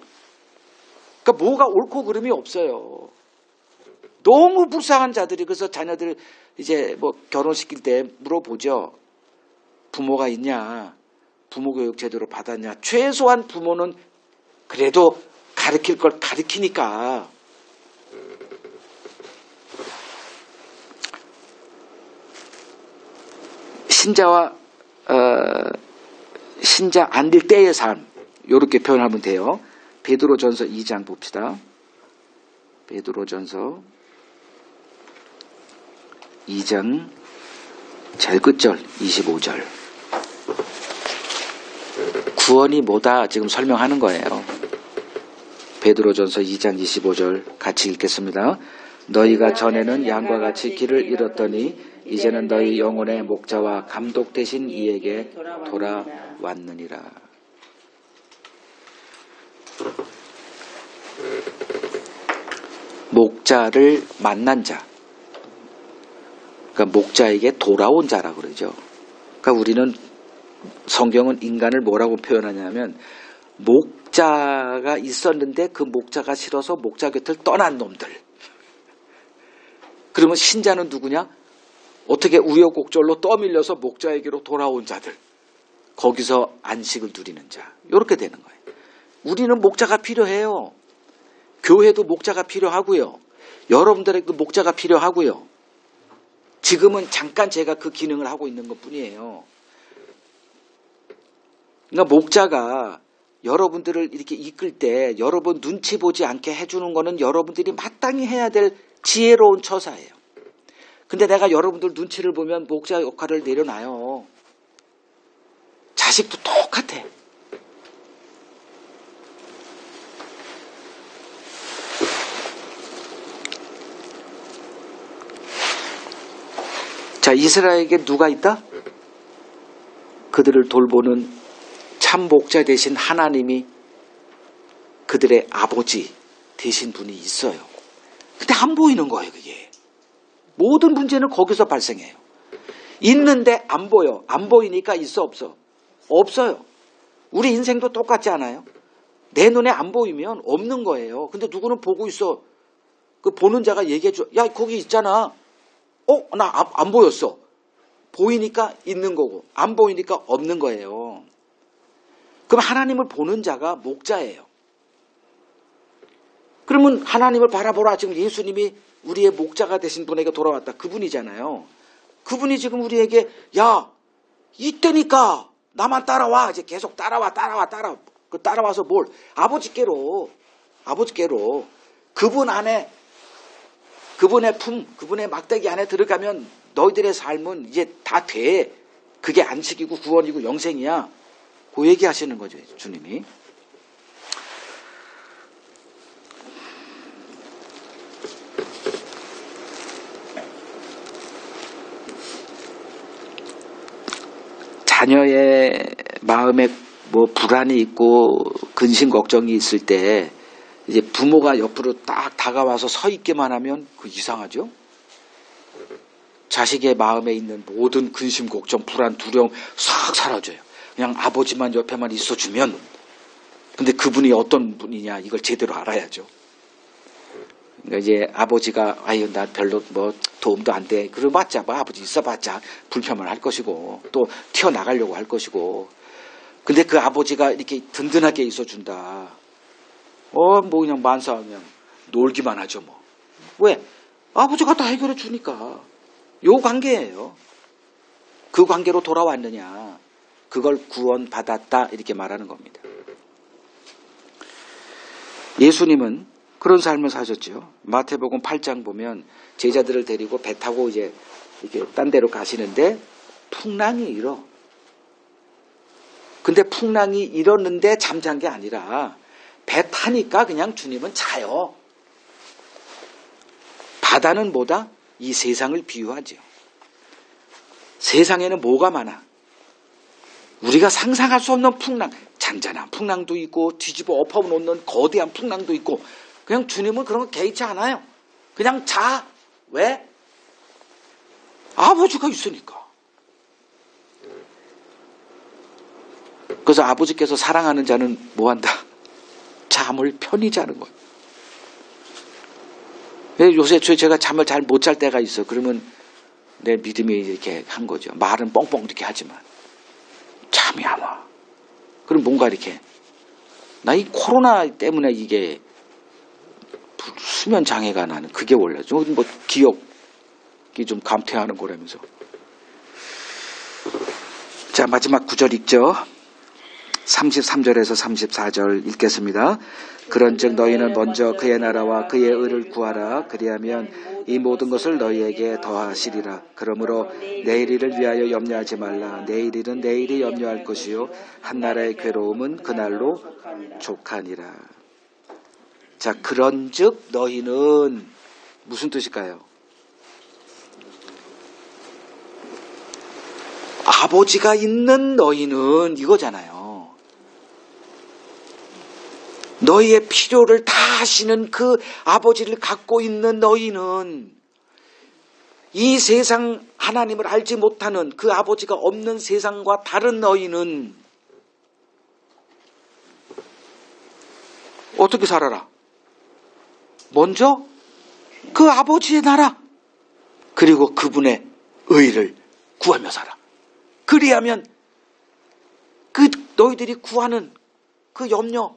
그러니까 뭐가 옳고 그름이 없어요. 너무 불쌍한 자들이. 그래서 자녀들 이제 뭐 결혼시킬 때 물어보죠. 부모가 있냐? 부모 교육 제대로 받았냐? 최소한 부모는 그래도 가르칠 걸 가르치니까. 신자 안 될 때의 삶 이렇게 표현하면 돼요. 베드로전서 2장 봅시다. 베드로전서 2장 제일 끝절 25절. 구원이 뭐다 지금 설명하는 거예요. 베드로전서 2장 25절 같이 읽겠습니다. 너희가 전에는 양과 같이 길을 잃었더니 이제는 너희 영혼의 목자와 감독 되신 이에게 돌아왔느니라. 목자를 만난 자. 그러니까 목자에게 돌아온 자라 그러죠. 그러니까 우리는 성경은 인간을 뭐라고 표현하냐면 목자가 있었는데 그 목자가 싫어서 목자 곁을 떠난 놈들. 그러면 신자는 누구냐? 어떻게 우여곡절로 떠밀려서 목자에게로 돌아온 자들. 거기서 안식을 누리는 자. 이렇게 되는 거예요. 우리는 목자가 필요해요. 교회도 목자가 필요하고요. 여러분들에게도 목자가 필요하고요. 지금은 잠깐 제가 그 기능을 하고 있는 것뿐이에요. 그러니까 목자가 여러분들을 이렇게 이끌 때 여러분 눈치 보지 않게 해주는 거는 여러분들이 마땅히 해야 될 지혜로운 처사예요. 근데 내가 여러분들 눈치를 보면 목자 역할을 내려놔요. 자식도 똑같아. 자, 이스라엘에게 누가 있다? 그들을 돌보는 참 목자 되신 하나님이 그들의 아버지 되신 분이 있어요. 근데 안 보이는 거예요, 그게. 모든 문제는 거기서 발생해요. 있는데 안 보여. 안 보이니까 있어, 없어? 없어요. 우리 인생도 똑같지 않아요? 내 눈에 안 보이면 없는 거예요. 근데 누구는 보고 있어. 그 보는 자가 얘기해줘. 야, 거기 있잖아. 나 안 보였어. 보이니까 있는 거고 안 보이니까 없는 거예요. 그럼 하나님을 보는 자가 목자예요. 그러면 하나님을 바라보라. 지금 예수님이 우리의 목자가 되신 분에게 돌아왔다. 그분이잖아요. 그분이 지금 우리에게 야, 이때니까 나만 따라와. 이제 계속 따라와. 따라와서 뭘? 아버지께로 그분 안에 그분의 품, 그분의 막대기 안에 들어가면 너희들의 삶은 이제 다 돼. 그게 안식이고 구원이고 영생이야. 그 얘기하시는 거죠, 주님이. 자녀의 마음에 뭐 불안이 있고 근심 걱정이 있을 때 이제 부모가 옆으로 딱 다가와서 서 있기만 하면 그 이상하죠? 자식의 마음에 있는 모든 근심 걱정 불안 두려움 싹 사라져요. 그냥 아버지만 옆에만 있어주면. 근데 그분이 어떤 분이냐 이걸 제대로 알아야죠. 그러니까 이제 아버지가 아유 나 별로 뭐 도움도 안 돼. 그래봤자 뭐 아버지 있어봤자 불편을 할 것이고 또 튀어나가려고 할 것이고. 근데 그 아버지가 이렇게 든든하게 있어준다. 뭐 그냥 만사 그냥 놀기만 하죠 뭐. 왜? 아버지가 다 해결해 주니까. 요 관계예요. 그 관계로 돌아왔느냐. 그걸 구원받았다 이렇게 말하는 겁니다. 예수님은 그런 삶을 사셨죠. 마태복음 8장 보면 제자들을 데리고 배 타고 이제 이렇게 딴 데로 가시는데 풍랑이 일어. 근데 풍랑이 일었는데 잠잔 게 아니라 배 타니까 그냥 주님은 자요. 바다는 뭐다? 이 세상을 비유하죠. 세상에는 뭐가 많아? 우리가 상상할 수 없는 풍랑, 잔잔한 풍랑도 있고 뒤집어 엎어놓는 거대한 풍랑도 있고 그냥 주님은 그런 거 개의치 않아요. 그냥 자. 왜? 아버지가 있으니까. 그래서 아버지께서 사랑하는 자는 뭐한다? 잠을 편히 자는 거예요. 요새 제가 잠을 잘 못 잘 때가 있어. 그러면 내 믿음이 이렇게 한 거죠. 말은 뻥뻥 이렇게 하지만 잠이 안 와. 그럼 뭔가 이렇게 나 이 코로나 때문에 이게 수면 장애가 나는 그게 원래 좀 뭐 기억이 좀 감퇴하는 거라면서. 자 마지막 구절 읽죠. 33절에서 34절 읽겠습니다. 그런즉 너희는 먼저 그의 나라와 그의 의를 구하라. 그리하면 이 모든 것을 너희에게 더하시리라. 그러므로 내일 일을 위하여 염려하지 말라. 내일 일은 내일이 염려할 것이요 한나라의 괴로움은 그날로 족하니라. 자 그런즉 너희는 무슨 뜻일까요? 아버지가 있는 너희는 이거잖아요. 너희의 필요를 다 하시는 그 아버지를 갖고 있는 너희는 이 세상 하나님을 알지 못하는 그 아버지가 없는 세상과 다른 너희는 어떻게 살아라? 먼저 그 아버지의 나라 그리고 그분의 의를 구하며 살아. 그리하면 그 너희들이 구하는 그 염려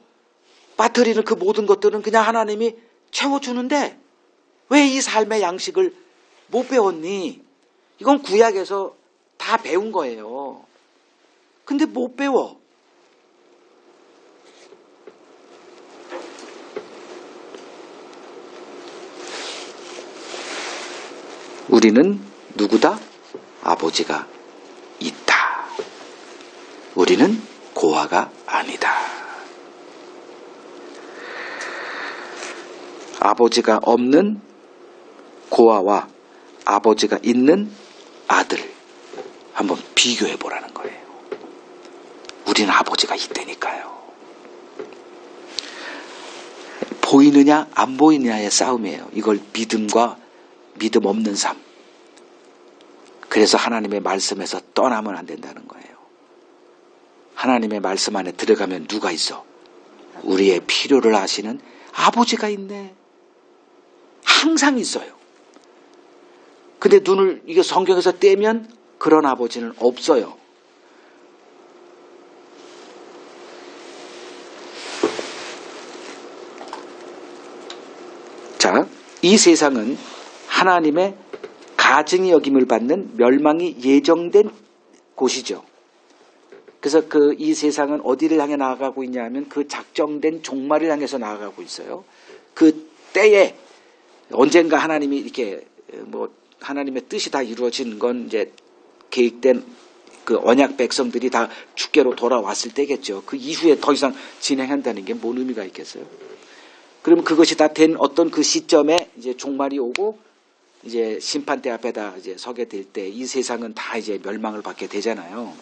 빠뜨리는 그 모든 것들은 그냥 하나님이 채워주는데 왜 이 삶의 양식을 못 배웠니? 이건 구약에서 다 배운 거예요. 근데 못 배워. 우리는 누구다? 아버지가 있다. 우리는 고아가 아니다. 아버지가 없는 고아와 아버지가 있는 아들 한번 비교해 보라는 거예요. 우리는 아버지가 있다니까요. 보이느냐 안 보이느냐의 싸움이에요. 이걸 믿음과 믿음 없는 삶. 그래서 하나님의 말씀에서 떠나면 안 된다는 거예요. 하나님의 말씀 안에 들어가면 누가 있어? 우리의 필요를 아시는 아버지가 있네. 항상 있어요. 근데 눈을 이게 성경에서 떼면 그런 아버지는 없어요. 자, 이 세상은 하나님의 가증히 여김을 받는 멸망이 예정된 곳이죠. 그래서 이 세상은 어디를 향해 나아가고 있냐면 그 작정된 종말을 향해서 나아가고 있어요. 그 때에 언젠가 하나님이 이렇게 뭐 하나님의 뜻이 다 이루어진 건 이제 계획된 그 언약 백성들이 다 주께로 돌아왔을 때겠죠. 그 이후에 더 이상 진행한다는 게 뭔 의미가 있겠어요? 그러면 그것이 다 된 어떤 그 시점에 이제 종말이 오고 이제 심판대 앞에다 이제 서게 될 때 이 세상은 다 이제 멸망을 받게 되잖아요.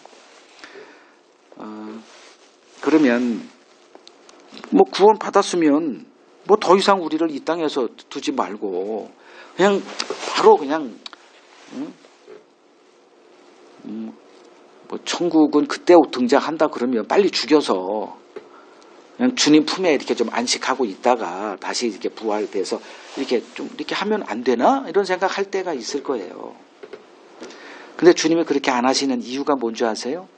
그러면 뭐 구원 받았으면 뭐 더 이상 우리를 이 땅에서 두지 말고 그냥 바로 그냥 뭐 천국은 그때 등장한다 그러면 빨리 죽여서 그냥 주님 품에 이렇게 좀 안식하고 있다가 다시 이렇게 부활돼서 이렇게 좀 이렇게 하면 안 되나? 이런 생각할 때가 있을 거예요. 근데 주님이 그렇게 안 하시는 이유가 뭔지 아세요?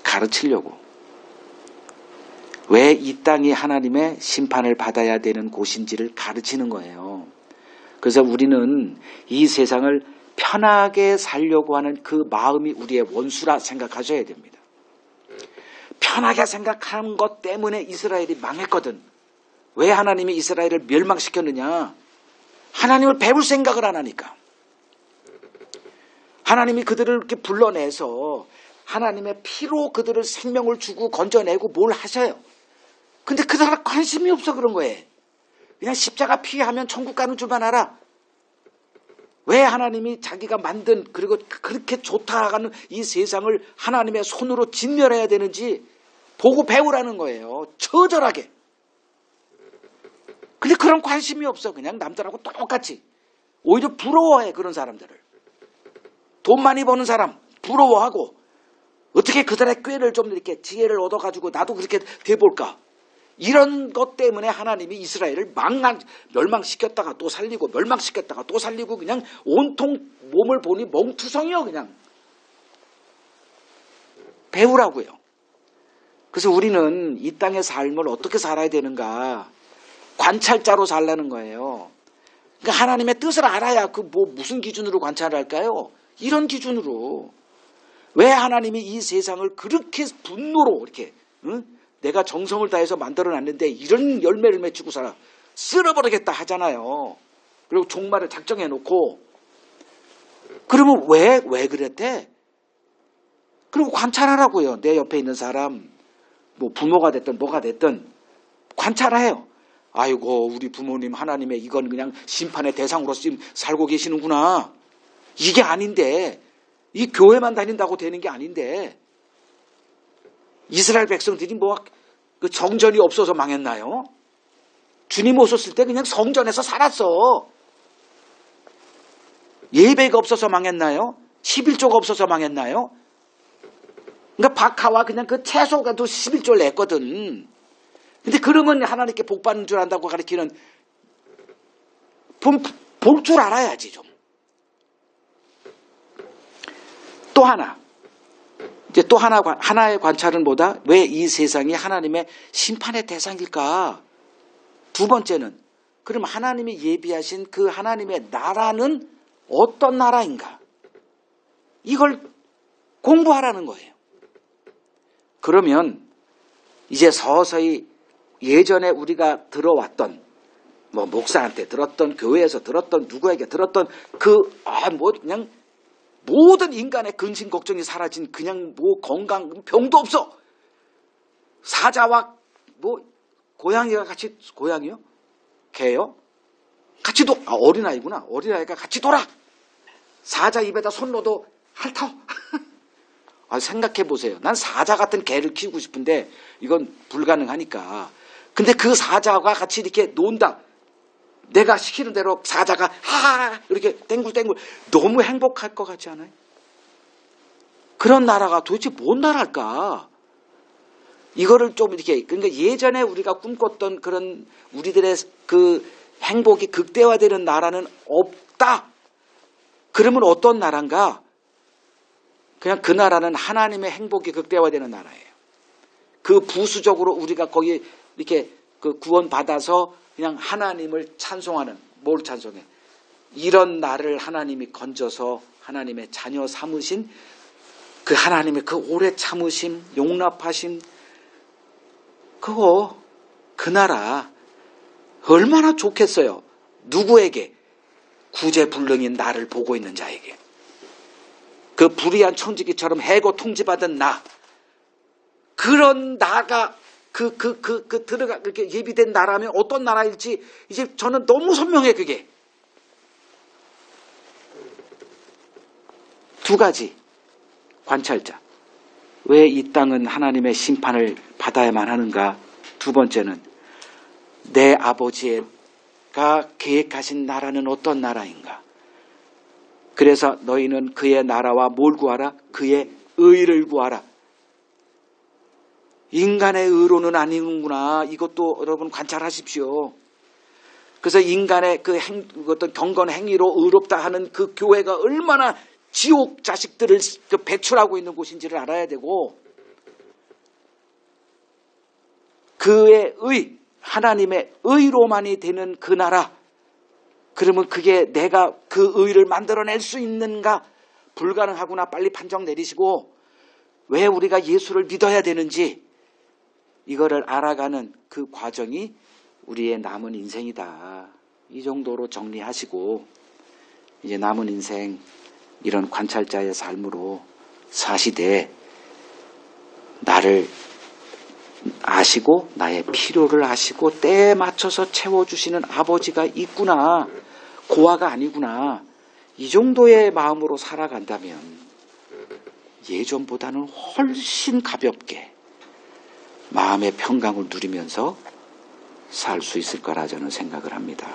가르치려고. 왜 이 땅이 하나님의 심판을 받아야 되는 곳인지를 가르치는 거예요. 그래서 우리는 이 세상을 편하게 살려고 하는 그 마음이 우리의 원수라 생각하셔야 됩니다. 편하게 생각하는 것 때문에 이스라엘이 망했거든. 왜 하나님이 이스라엘을 멸망시켰느냐? 하나님을 배울 생각을 안 하니까. 하나님이 그들을 이렇게 불러내서 하나님의 피로 그들을 생명을 주고 건져내고 뭘 하셔요. 근데 그들은 관심이 없어 그런 거예요. 그냥 십자가 피하면 천국 가는 줄만 알아. 왜 하나님이 자기가 만든 그리고 그렇게 좋다라는 이 세상을 하나님의 손으로 진멸해야 되는지 보고 배우라는 거예요. 처절하게. 근데 그런 관심이 없어. 그냥 남들하고 똑같이. 오히려 부러워해 그런 사람들을. 돈 많이 버는 사람 부러워하고 어떻게 그들의 꾀를 좀 이렇게 지혜를 얻어가지고 나도 그렇게 돼볼까. 이런 것 때문에 하나님이 이스라엘을 멸망시켰다가 또 살리고 멸망시켰다가 또 살리고 그냥 온통 몸을 보니 멍투성이요 그냥. 배우라고요. 그래서 우리는 이 땅의 삶을 어떻게 살아야 되는가 관찰자로 살라는 거예요. 그러니까 하나님의 뜻을 알아야 그 뭐 무슨 기준으로 관찰을 할까요? 이런 기준으로. 왜 하나님이 이 세상을 그렇게 분노로 이렇게 내가 정성을 다해서 만들어놨는데 이런 열매를 맺히고 살아 쓸어버리겠다 하잖아요. 그리고 종말을 작정해놓고 그러면 왜 그랬대? 그리고 관찰하라고요. 내 옆에 있는 사람 뭐 부모가 됐든 뭐가 됐든 관찰해요. 아이고 우리 부모님 하나님의 이건 그냥 심판의 대상으로서 지금 살고 계시는구나. 이게 아닌데 이 교회만 다닌다고 되는 게 아닌데 이스라엘 백성들이 뭐 그 정전이 없어서 망했나요? 주님 오셨을 때 그냥 성전에서 살았어. 예배가 없어서 망했나요? 11조가 없어서 망했나요? 그러니까 박하와 그냥 그 채소가도 11조를 냈거든. 근데 그러면 하나님께 복 받는 줄 안다고 가르치는 볼 줄 알아야지 좀. 또 하나. 이제 또 하나의 관찰은 뭐다? 왜 이 세상이 하나님의 심판의 대상일까? 두 번째는 그럼 하나님이 예비하신 그 하나님의 나라는 어떤 나라인가? 이걸 공부하라는 거예요. 그러면 이제 서서히 예전에 우리가 들어왔던 뭐 목사한테 들었던 교회에서 들었던 누구에게 들었던 그냥 모든 인간의 근심 걱정이 사라진 그냥 뭐 건강 병도 없어. 사자와 뭐 고양이가 같이 고양이요? 개요? 같이 어린아이구나. 어린아이가 같이 돌아. 사자 입에다 손 넣어도 핥어. 생각해 보세요. 난 사자 같은 개를 키우고 싶은데 이건 불가능하니까. 근데 그 사자와 같이 이렇게 논다. 내가 시키는 대로 사자가 하하 이렇게 땡굴땡굴 너무 행복할 것 같지 않아요? 그런 나라가 도대체 뭔 나라일까? 이거를 좀 이렇게 그러니까 예전에 우리가 꿈꿨던 그런 우리들의 그 행복이 극대화되는 나라는 없다. 그러면 어떤 나라인가? 그냥 그 나라는 하나님의 행복이 극대화되는 나라예요. 그 부수적으로 우리가 거기 이렇게 그 구원받아서 그냥 하나님을 찬송하는, 뭘 찬송해? 이런 나를 하나님이 건져서 하나님의 자녀 삼으신 그 하나님의 그 오래 참으심, 용납하심, 그 나라 얼마나 좋겠어요. 누구에게? 구제불능인 나를 보고 있는 자에게. 그 불의한 청지기처럼 해고 통지받은 나. 그런 나가 들어가, 그렇게 예비된 나라면 어떤 나라일지 이제 저는 너무 선명해, 그게. 두 가지 관찰자. 왜 이 땅은 하나님의 심판을 받아야만 하는가? 두 번째는 내 아버지가 계획하신 나라는 어떤 나라인가? 그래서 너희는 그의 나라와 뭘 구하라? 그의 의를 구하라. 인간의 의로는 아니는구나. 이것도 여러분 관찰하십시오. 그래서 인간의 그 어떤 경건 행위로 의롭다 하는 그 교회가 얼마나 지옥 자식들을 배출하고 있는 곳인지를 알아야 되고, 그의 의, 하나님의 의로만이 되는 그 나라, 그러면 그게 내가 그 의를 만들어낼 수 있는가? 불가능하구나. 빨리 판정 내리시고 왜 우리가 예수를 믿어야 되는지 이거를 알아가는 그 과정이 우리의 남은 인생이다. 이 정도로 정리하시고 이제 남은 인생 이런 관찰자의 삶으로 사시되 나를 아시고 나의 필요를 아시고 때에 맞춰서 채워주시는 아버지가 있구나. 고아가 아니구나. 이 정도의 마음으로 살아간다면 예전보다는 훨씬 가볍게 마음의 평강을 누리면서 살 수 있을 거라 저는 생각을 합니다.